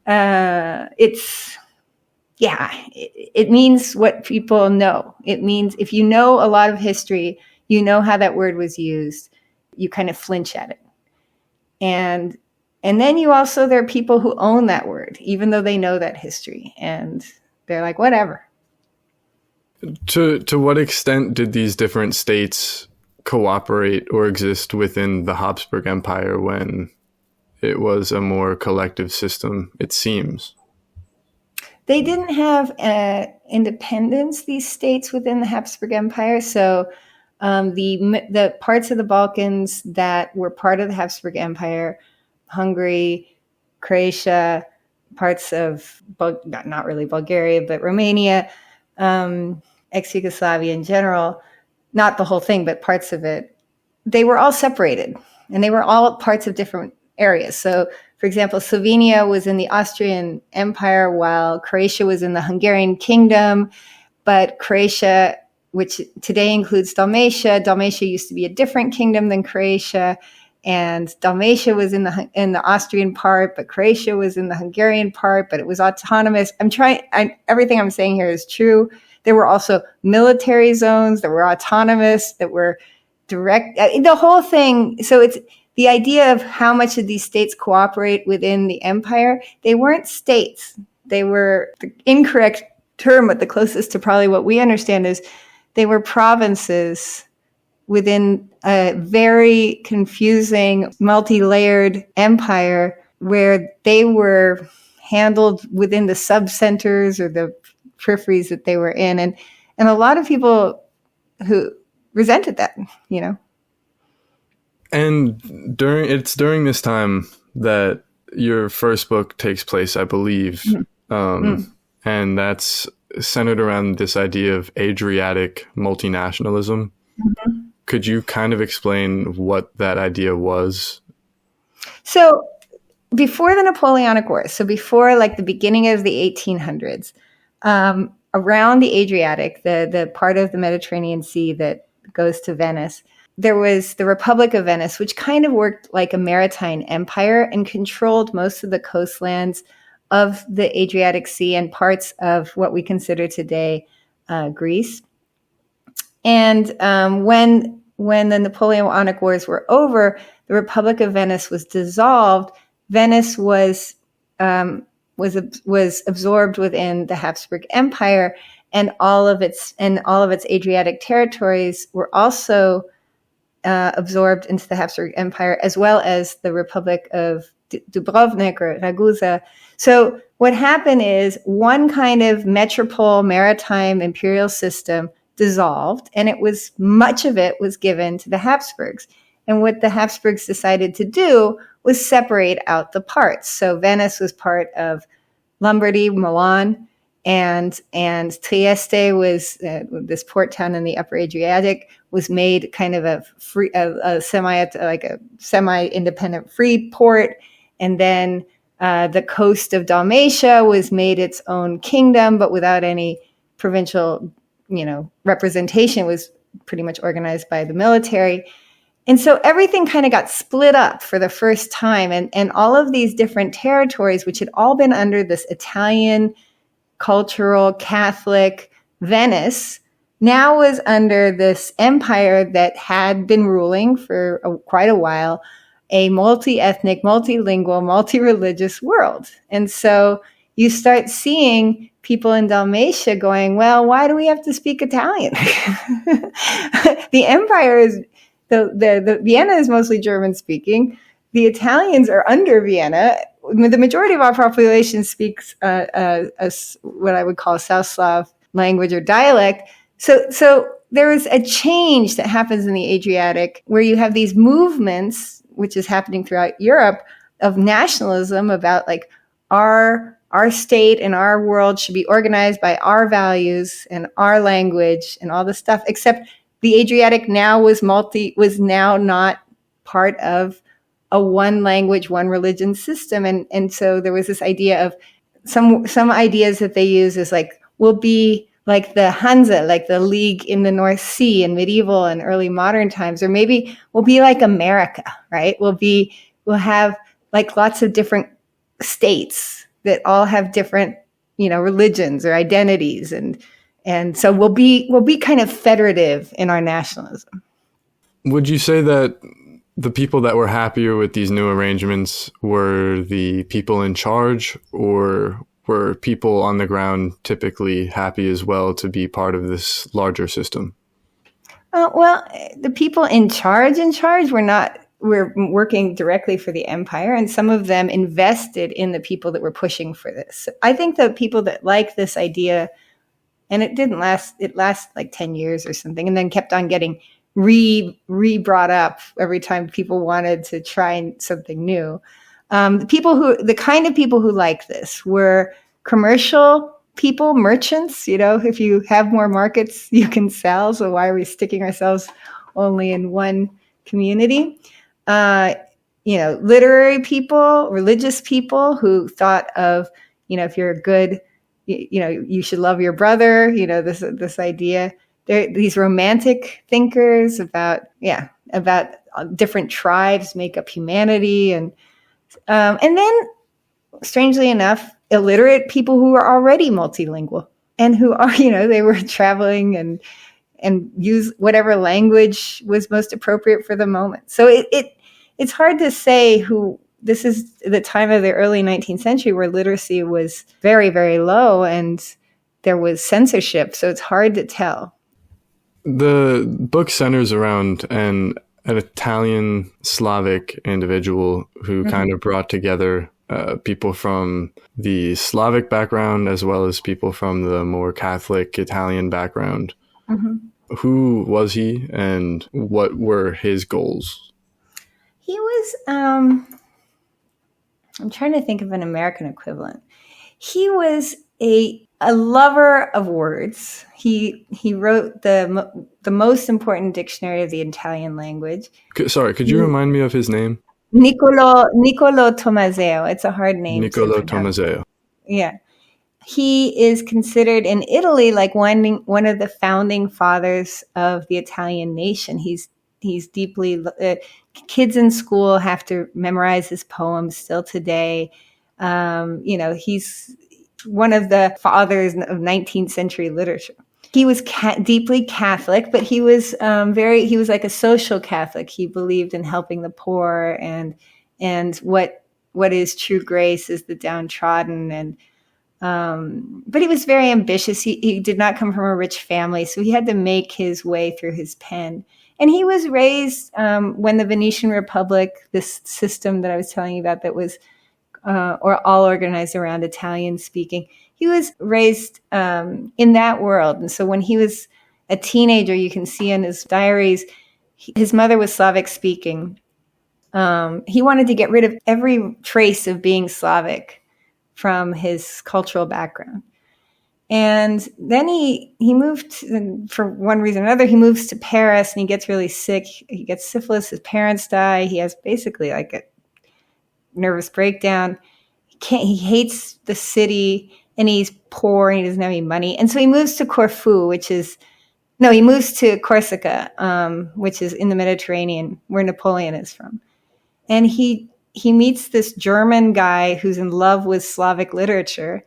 it means what people know. It means if you know a lot of history, you know how that word was used, you kind of flinch at it. And then there are people who own that word, even though they know that history, and they're like, whatever. To what extent did these different states cooperate or exist within the Habsburg Empire when it was a more collective system, it seems? They didn't have independence, these states within the Habsburg Empire. So the parts of the Balkans that were part of the Habsburg Empire, Hungary, Croatia, parts of, not really Bulgaria, but Romania, ex-Yugoslavia in general, not the whole thing, but parts of it, they were all separated, and they were all parts of different areas. So, for example, Slovenia was in the Austrian Empire, while Croatia was in the Hungarian Kingdom. But Croatia, which today includes Dalmatia used to be a different kingdom than Croatia, and Dalmatia was in the Austrian part, but Croatia was in the Hungarian part, but it was autonomous. Everything I'm saying here is true. There were also military zones that were autonomous, that were direct, the whole thing. So it's the idea of how much did these states cooperate within the empire. They weren't states. They were, the incorrect term, but the closest to probably what we understand is they were provinces within a very confusing, multi-layered empire where they were handled within the sub-centers or the peripheries that they were in. And a lot of people who resented that, And during this time that your first book takes place, I believe. And that's centered around this idea of Adriatic multinationalism. Mm-hmm. Could you kind of explain what that idea was? So before the Napoleonic Wars, so before like the beginning of the 1800s, around the Adriatic, the part of the Mediterranean Sea that goes to Venice, there was the Republic of Venice, which kind of worked like a maritime empire and controlled most of the coastlands of the Adriatic Sea and parts of what we consider today Greece. And when the Napoleonic Wars were over, the Republic of Venice was dissolved. Venice was absorbed within the Habsburg Empire, and all of its Adriatic territories were also absorbed into the Habsburg Empire, as well as the Republic of Dubrovnik or Ragusa. So what happened is one kind of metropole, maritime, imperial system dissolved, and much of it was given to the Habsburgs. And what the Habsburgs decided to do was separate out the parts. So Venice was part of Lombardy, Milan, and Trieste was this port town in the Upper Adriatic was made kind of a semi-independent free port, and then the coast of Dalmatia was made its own kingdom, but without any provincial, representation. It was pretty much organized by the military. And so everything kind of got split up for the first time. And all of these different territories, which had all been under this Italian, cultural, Catholic Venice, now was under this empire that had been ruling for quite a while, a multi-ethnic, multilingual, multi-religious world. And so you start seeing people in Dalmatia going, well, why do we have to speak Italian? The empire is, the Vienna is mostly German speaking. The Italians are under Vienna. The majority of our population speaks what I would call South Slav language or dialect. So there is a change that happens in the Adriatic where you have these movements, which is happening throughout Europe, of nationalism about like our state and our world should be organized by our values and our language and all this stuff, except the Adriatic now was now not part of a one language, one religion system. And so there was this idea of some ideas that they use is like, we'll be like the Hansa, like the League in the North Sea in medieval and early modern times, or maybe we'll be like America, right? We'll have like lots of different states that all have different, religions or identities. And so we'll be kind of federative in our nationalism. Would you say that the people that were happier with these new arrangements were the people in charge, or were people on the ground typically happy as well to be part of this larger system? Well, the people in charge were working directly for the empire, and some of them invested in the people that were pushing for this. I think the people that like this idea, and it lasted like 10 years or something, and then kept on getting re-brought up every time people wanted to try something new. The kind of people who like this were commercial people, merchants. If you have more markets, you can sell. So why are we sticking ourselves only in one community? Literary people, religious people who thought of, if you're good, you should love your brother. This idea. These romantic thinkers about different tribes make up humanity, and then, strangely enough, illiterate people who are already multilingual and who are, they were traveling and use whatever language was most appropriate for the moment. So it's hard to say who. This is the time of the early 19th century where literacy was very, very low and there was censorship. So it's hard to tell. The book centers around an Italian Slavic individual who kind of brought together people from the Slavic background as well as people from the more Catholic Italian background. Mm-hmm. Who was he and what were his goals? He was, I'm trying to think of an American equivalent. He was a lover of words. He wrote the most important dictionary of the Italian language. Could you remind me of his name? Niccolo Tommaseo. It's a hard name. Niccolo Tommaseo. Yeah. He is considered in Italy like one of the founding fathers of the Italian nation. He's deeply kids in school have to memorize his poems still today. He's one of the fathers of 19th century literature. He was deeply Catholic, but he was he was like a social Catholic. He believed in helping the poor and what is true grace is the downtrodden. And but he was very ambitious. He did not come from a rich family, so he had to make his way through his pen. And he was raised when the Venetian Republic, this system that I was telling you about that was or all organized around Italian speaking. He was raised in that world. And so when he was a teenager, you can see in his diaries, his mother was Slavic speaking. He wanted to get rid of every trace of being Slavic from his cultural background. And then he moved, for one reason or another, he moves to Paris and he gets really sick. He gets syphilis, his parents die. He has basically like a nervous breakdown. He hates the city and he's poor and he doesn't have any money. And so he moves to Corfu, he moves to Corsica, which is in the Mediterranean where Napoleon is from. And he meets this German guy who's in love with Slavic literature.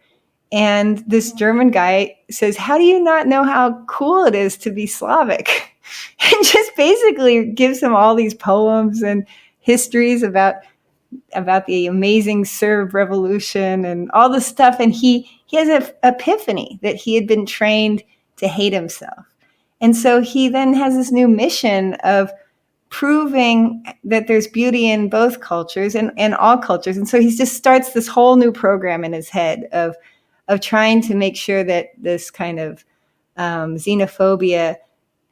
And this German guy says, how do you not know how cool it is to be Slavic? And just basically gives him all these poems and histories about the amazing Serb revolution and all this stuff. And he has an epiphany that he had been trained to hate himself. And so he then has this new mission of proving that there's beauty in both cultures and all cultures. And so he just starts this whole new program in his head of trying to make sure that this kind of xenophobia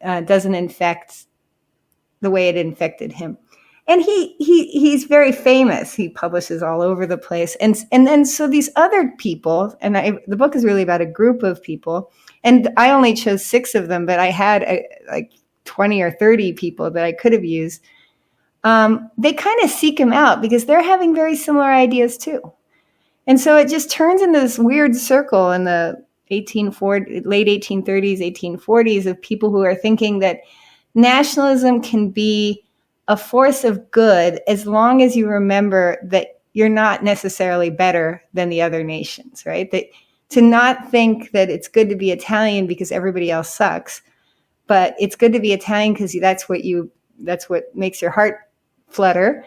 doesn't infect the way it infected him. And he's very famous. He publishes all over the place. And then so these other people, and the book is really about a group of people, and I only chose 6 of them, but I had like 20 or 30 people that I could have used. They kind of seek him out because they're having very similar ideas too. And so it just turns into this weird circle in the late 1830s, 1840s of people who are thinking that nationalism can be a force of good as long as you remember that you're not necessarily better than the other nations, right? That to not think that it's good to be Italian because everybody else sucks, but it's good to be Italian because that's what makes your heart flutter.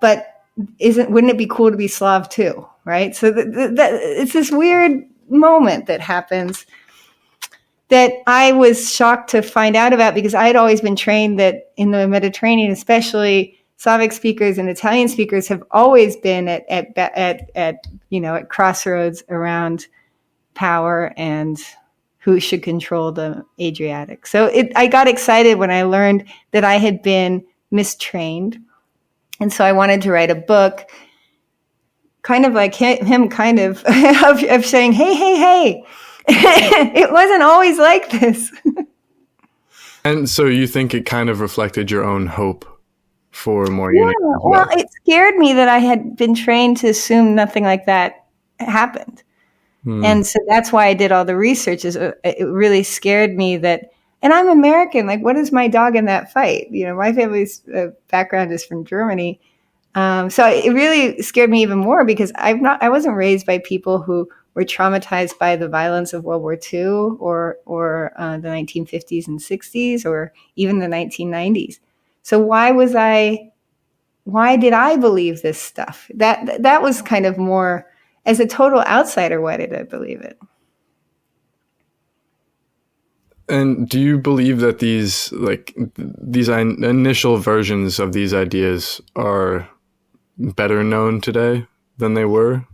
But wouldn't it be cool to be Slav too, right? So it's this weird moment that happens that I was shocked to find out about because I had always been trained that in the Mediterranean, especially Slavic speakers and Italian speakers have always been at crossroads around power and who should control the Adriatic. So I got excited when I learned that I had been mistrained. And so I wanted to write a book kind of like him kind of saying, hey, it wasn't always like this. And so you think it kind of reflected your own hope for more unity? Yeah, well, it scared me that I had been trained to assume nothing like that happened. And so that's why I did all the research. It really scared me that, and I'm American, like what is my dog in that fight? You know, my family's background is from Germany. So it really scared me even more because I wasn't raised by people who were traumatized by the violence of World War II or the 1950s and 60s or even the 1990s. So why did I believe this stuff? That was kind of more, as a total outsider, why did I believe it? And do you believe that these initial versions of these ideas are better known today than they were?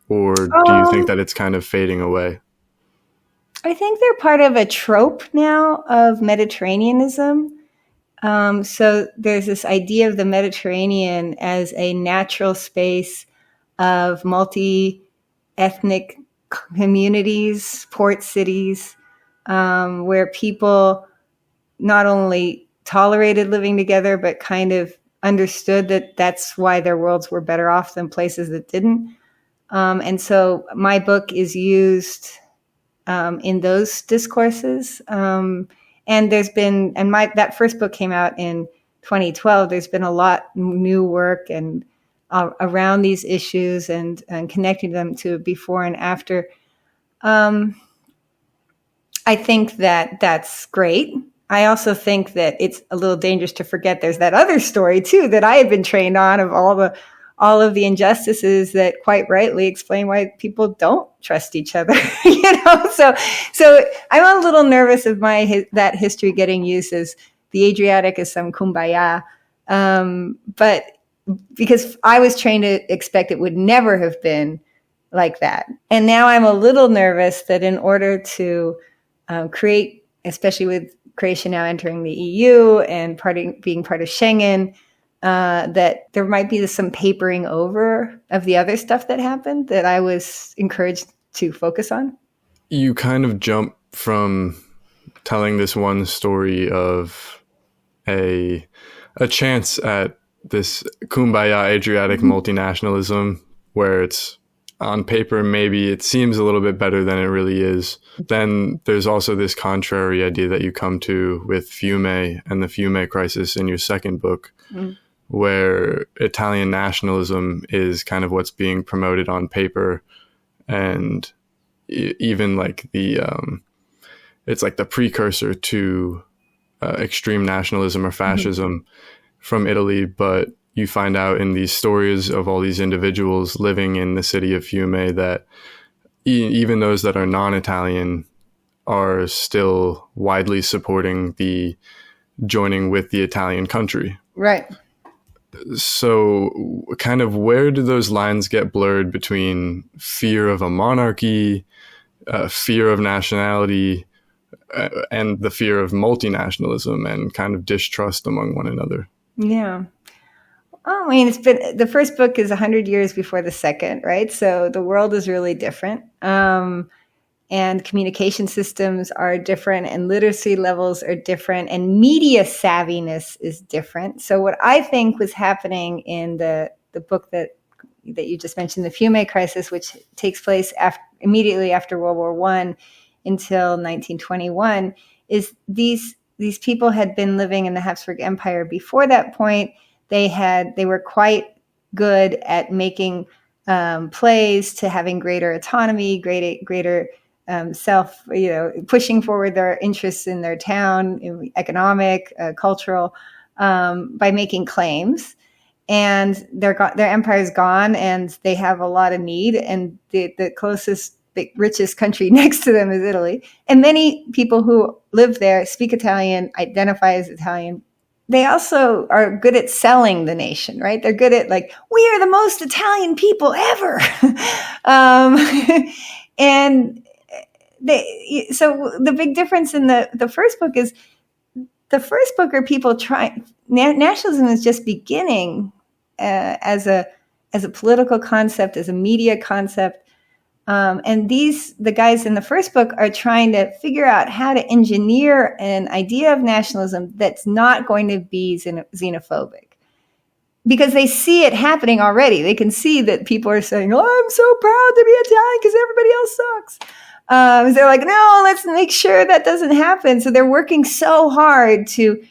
Or do you think that it's kind of fading away? I think they're part of a trope now of Mediterraneanism. So there's this idea of the Mediterranean as a natural space of multi-ethnic communities, port cities, where people not only tolerated living together, but kind of understood that that's why their worlds were better off than places that didn't. And so my book is used in those discourses. And there's been, that first book came out in 2012. There's been a lot new work and around these issues and connecting them to before and after. I think that that's great. I also think that it's a little dangerous to forget there's that other story too that I had been trained on of all of the injustices that quite rightly explain why people don't trust each other. So I'm a little nervous of that history getting used as the Adriatic as some kumbaya, but because I was trained to expect it would never have been like that, and now I'm a little nervous that in order to create, especially with Croatia now entering the EU and being part of Schengen, that there might be some papering over of the other stuff that happened that I was encouraged to focus on. You kind of jump from telling this one story of a chance at this kumbaya Adriatic multinationalism where it's on paper, maybe it seems a little bit better than it really is. Then there's also this contrary idea that you come to with Fiume and the Fiume crisis in your second book, where Italian nationalism is kind of what's being promoted on paper. And even like it's like the precursor to extreme nationalism or fascism from Italy. But you find out in these stories of all these individuals living in the city of Fiume that even those that are non-Italian are still widely supporting the joining with the Italian country. Right. So kind of where do those lines get blurred between fear of a monarchy, fear of nationality, and the fear of multinationalism and kind of distrust among one another? Yeah. Oh, I mean, the first book is 100 years before the second, right? So the world is really different. And communication systems are different, and literacy levels are different, and media savviness is different. So what I think was happening in the book that you just mentioned, the Fiume Crisis, which takes place immediately after World War I until 1921, is these people had been living in the Habsburg Empire before that point. They were quite good at making plays, to having greater autonomy, greater pushing forward their interests in their town, economic, cultural, by making claims. And their empire's gone, and they have a lot of need. And the closest, richest country next to them is Italy. And many people who live there speak Italian, identify as Italian. They also are good at selling the nation, right? They're good at we are the most Italian people ever. And so the big difference in the first book is, the first book are people trying, nationalism is just beginning as a political concept, as a media concept. And the guys in the first book are trying to figure out how to engineer an idea of nationalism that's not going to be xenophobic. Because they see it happening already. They can see that people are saying, "Oh, I'm so proud to be Italian because everybody else sucks." They're like, "No, let's make sure that doesn't happen." So they're working so hard to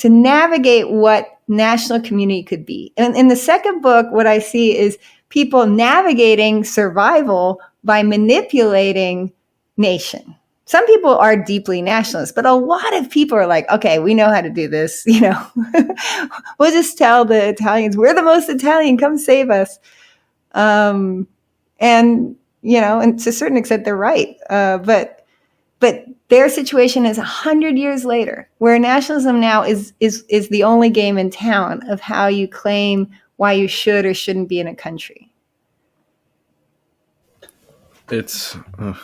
navigate what national community could be. And in the second book, what I see is people navigating survival by manipulating nation. Some people are deeply nationalist, but a lot of people are like, okay, we know how to do this. We'll just tell the Italians, we're the most Italian, come save us. And to a certain extent, they're right. But their situation is 100 years later, where nationalism now is the only game in town of how you claim why you should or shouldn't be in a country. It's I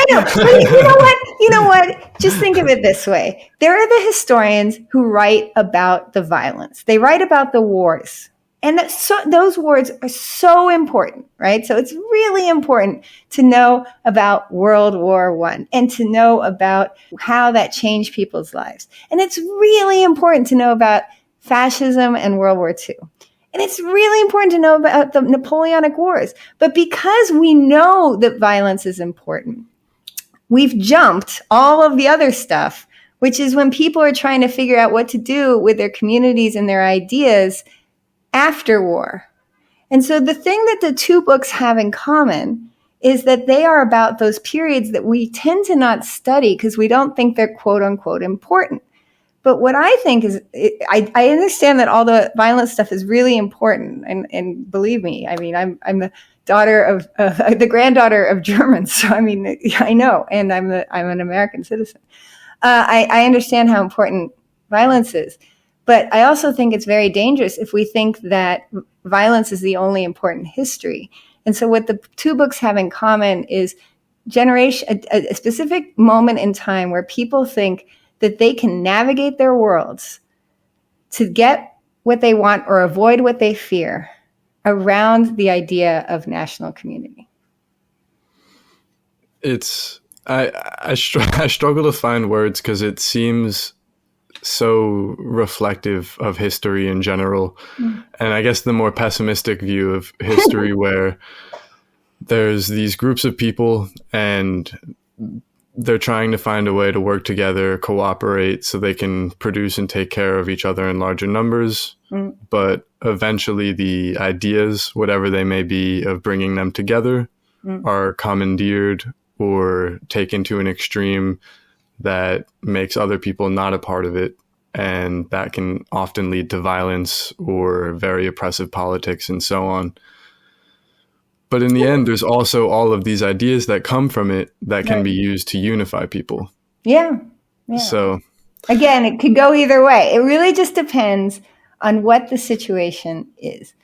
know. But you know what? Just think of it this way. There are the historians who write about the violence. They write about the wars. And those wars are so important, right? So it's really important to know about World War I and to know about how that changed people's lives. And it's really important to know about fascism and World War II. And it's really important to know about the Napoleonic Wars. But because we know that violence is important, we've jumped all of the other stuff, which is when people are trying to figure out what to do with their communities and their ideas after war. And so the thing that the two books have in common is that they are about those periods that we tend to not study because we don't think they're quote unquote important. But what I think is, I understand that all the violent stuff is really important, and believe me, I mean, I'm the daughter of the granddaughter of Germans, so I mean, I know, and I'm an American citizen. I understand how important violence is, but I also think it's very dangerous if we think that violence is the only important history. And so, what the two books have in common is a specific moment in time where people think that they can navigate their worlds to get what they want or avoid what they fear around the idea of national community. I struggle to find words because it seems so reflective of history in general. And I guess the more pessimistic view of history where there's these groups of people and they're trying to find a way to work together, cooperate so they can produce and take care of each other in larger numbers. But eventually the ideas, whatever they may be, of bringing them together are commandeered or taken to an extreme that makes other people not a part of it. And that can often lead to violence or very oppressive politics and so on. But in the end, there's also all of these ideas that come from it that can be used to unify people. Yeah. So again, it could go either way. It really just depends on what the situation is.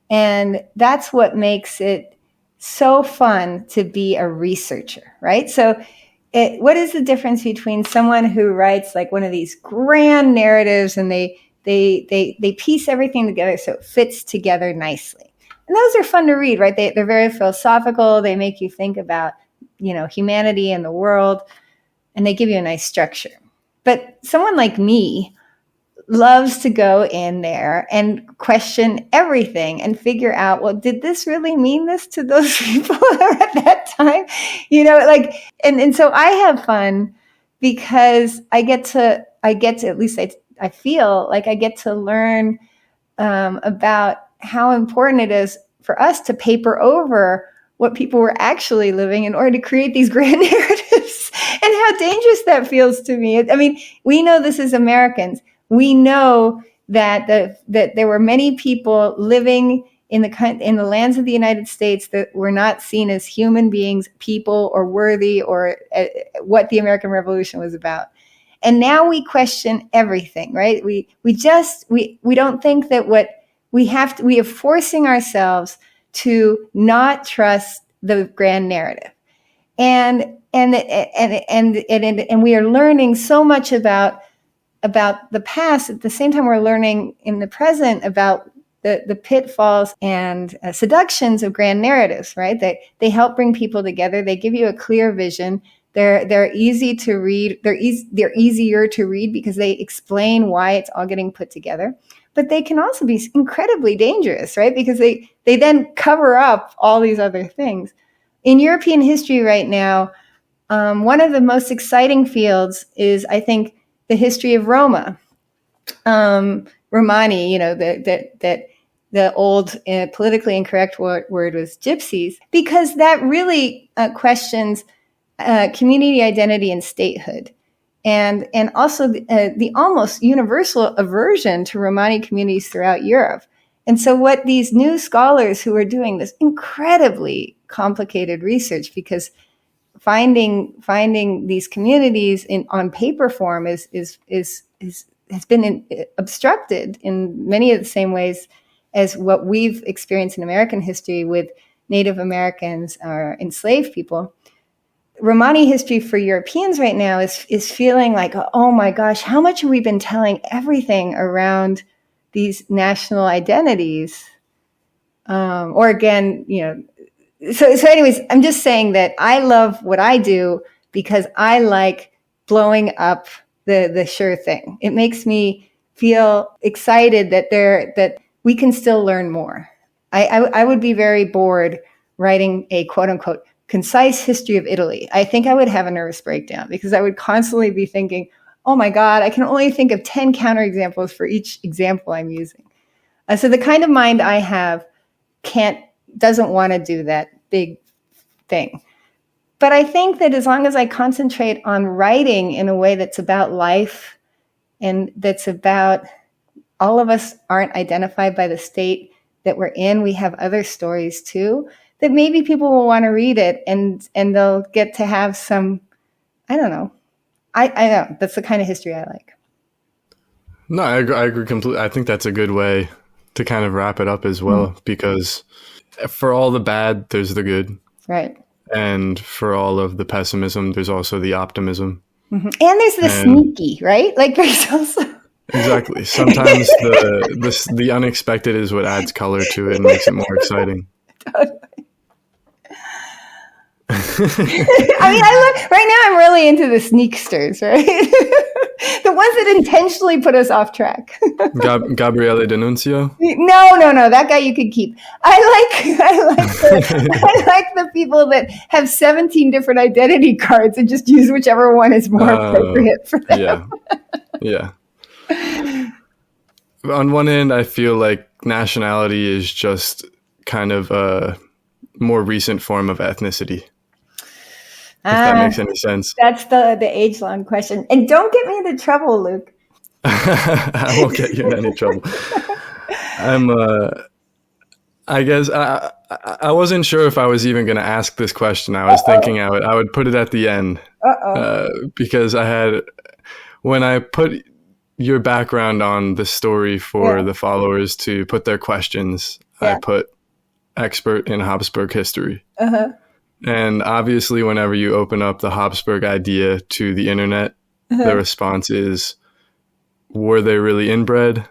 And that's what makes it so fun to be a researcher, right? So what is the difference between someone who writes like one of these grand narratives and they piece everything together so it fits together nicely? And those are fun to read, right? They're very philosophical. They make you think about, humanity and the world, and they give you a nice structure. But someone like me loves to go in there and question everything and figure out, well, did this really mean this to those people at that time? And so I have fun because I get to, at least I feel like I get to learn about how important it is for us to paper over what people were actually living in order to create these grand narratives, and how dangerous that feels to me. I mean, we know this as Americans. We know that that there were many people living in the lands of the United States that were not seen as human beings, people, or worthy, or what the American Revolution was about. And now we question everything, right? We don't think that what we are forcing ourselves to not trust the grand narrative. And we are learning so much about the past. At the same time, we're learning in the present about the pitfalls and seductions of grand narratives, right? They help bring people together. They give you a clear vision. They're easy to read. They're easier to read because they explain why it's all getting put together. But they can also be incredibly dangerous, right? Because they then cover up all these other things. In European history right now, one of the most exciting fields is, I think, the history of Roma. Romani, the old politically incorrect word was gypsies, because that really questions community identity and statehood. And also the almost universal aversion to Romani communities throughout Europe. And so what these new scholars who are doing this incredibly complicated research, because finding these communities on paper form has been obstructed in many of the same ways as what we've experienced in American history with Native Americans or enslaved people. Romani history for Europeans right now is feeling like, oh my gosh, how much have we been telling everything around these national identities? Or again, so anyways, I'm just saying that I love what I do because I like blowing up the sure thing. It makes me feel excited that we can still learn more. I would be very bored writing a quote unquote concise history of Italy. I think I would have a nervous breakdown because I would constantly be thinking, oh my God, I can only think of 10 counterexamples for each example I'm using. So the kind of mind I have doesn't want to do that big thing. But I think that as long as I concentrate on writing in a way that's about life and that's about all of us aren't identified by the state that we're in, we have other stories too, that maybe people will want to read it and they'll get to have some, I don't know. I know that's the kind of history I like. No, I agree completely. I think that's a good way to kind of wrap it up as well, because for all the bad, there's the good. Right. And for all of the pessimism, there's also the optimism. Mm-hmm. And there's the sneaky, right? Like there's also... Exactly. Sometimes the unexpected is what adds color to it and makes it more exciting. Totally. I mean, right now I'm really into the sneaksters, right? The ones that intentionally put us off track. Gabriele D'Annunzio? No, that guy you could keep. I like the people that have 17 different identity cards and just use whichever one is more appropriate for them. Yeah. On one end, I feel like nationality is just kind of more recent form of ethnicity. If that makes any sense. That's the age-long question. And don't get me into trouble, Luke. I won't get you in any trouble. I guess I wasn't sure if I was even going to ask this question. I was thinking I would put it at the end. Because when I put your background on the story for the followers to put their questions, I put expert in Habsburg history. And obviously, whenever you open up the Habsburg idea to the internet, the response is, were they really inbred?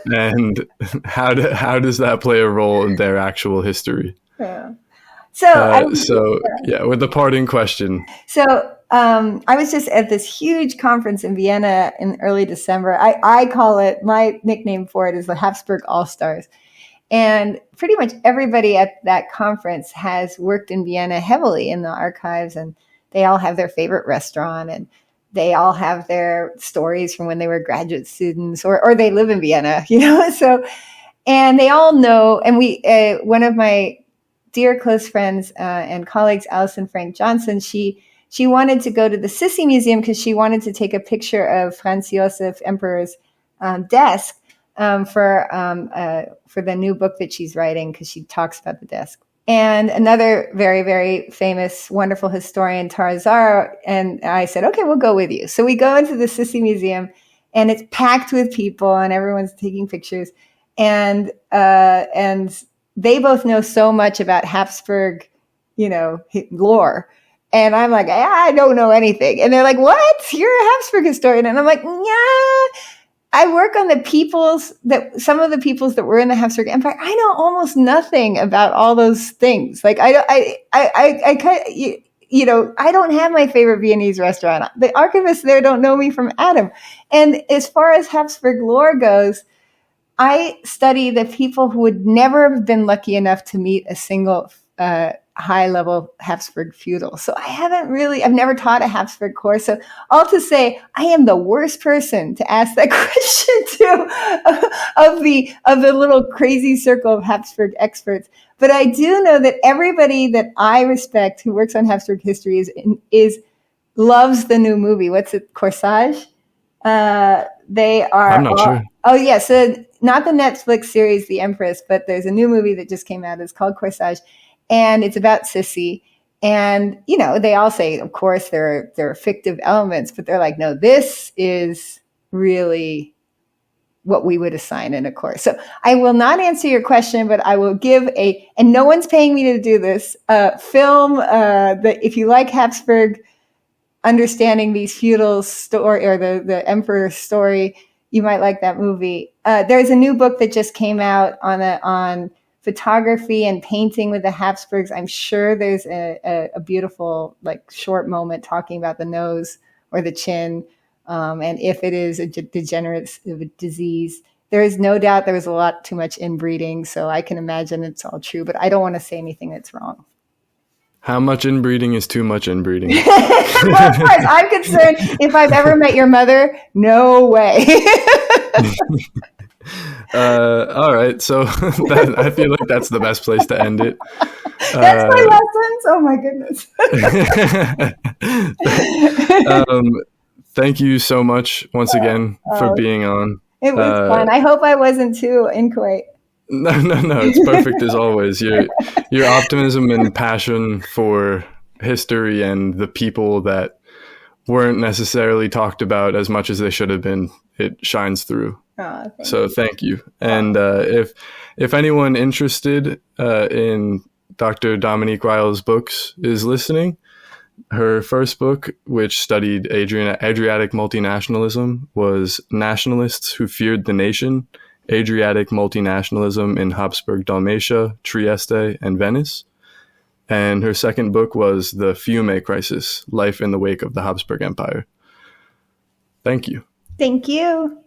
And how does that play a role in their actual history? So with the parting question. So I was just at this huge conference in Vienna in early December. I call it, my nickname for it is the Habsburg All-Stars. And pretty much everybody at that conference has worked in Vienna heavily in the archives, and they all have their favorite restaurant, and they all have their stories from when they were graduate students or they live in Vienna, So, and they all know, and one of my dear close friends and colleagues, Alison Frank Johnson, she wanted to go to the Sissi Museum because she wanted to take a picture of Franz Josef Emperor's desk for the new book that she's writing, because she talks about the desk. And another very, very famous, wonderful historian, Tara Zara, and I said, okay, we'll go with you. So we go into the Sissi Museum, and it's packed with people, and everyone's taking pictures. And they both know so much about Habsburg, lore. And I'm like, I don't know anything. And they're like, what? You're a Habsburg historian? And I'm like, yeah. I work on some of the peoples that were in the Habsburg Empire. I know almost nothing about all those things. Like I don't have my favorite Viennese restaurant. The archivists there don't know me from Adam. And as far as Habsburg lore goes, I study the people who would never have been lucky enough to meet a single high-level Habsburg feudal. So I've never taught a Habsburg course. So all to say, I am the worst person to ask that question to of the little crazy circle of Habsburg experts. But I do know that everybody that I respect who works on Habsburg history loves the new movie. What's it? Corsage? They are. I'm not sure. Oh, yeah. So not the Netflix series, The Empress, but there's a new movie that just came out. It's called Corsage. And it's about Sissi. And, they all say, of course, there are fictive elements, but they're like, no, this is really what we would assign in a course. So I will not answer your question, but I will give and no one's paying me to do this, film that if you like Habsburg, understanding these feudal story or the emperor's story, you might like that movie. There's a new book that just came out on photography and painting with the Habsburgs. I'm sure there's a beautiful short moment talking about the nose or the chin, and if it is a degenerative disease. There is no doubt there was a lot too much inbreeding, so I can imagine it's all true, but I don't want to say anything that's wrong. How much inbreeding is too much inbreeding? Well, of course, I'm concerned if I've ever met your mother, no way. All right, so I feel like that's the best place to end it. That's my lessons. Oh my goodness. Thank you so much once again for being on. It was fun. I hope I wasn't too inchoate. No, it's perfect as always. Your optimism and passion for history and the people that weren't necessarily talked about as much as they should have been, it shines through. Thank you. And if anyone interested in Dr. Dominique Reill's books is listening, her first book, which studied Adriatic multinationalism, was Nationalists Who Feared the Nation, Adriatic Multinationalism in Habsburg Dalmatia, Trieste, and Venice. And her second book was The Fiume Crisis, Life in the Wake of the Habsburg Empire. Thank you. Thank you.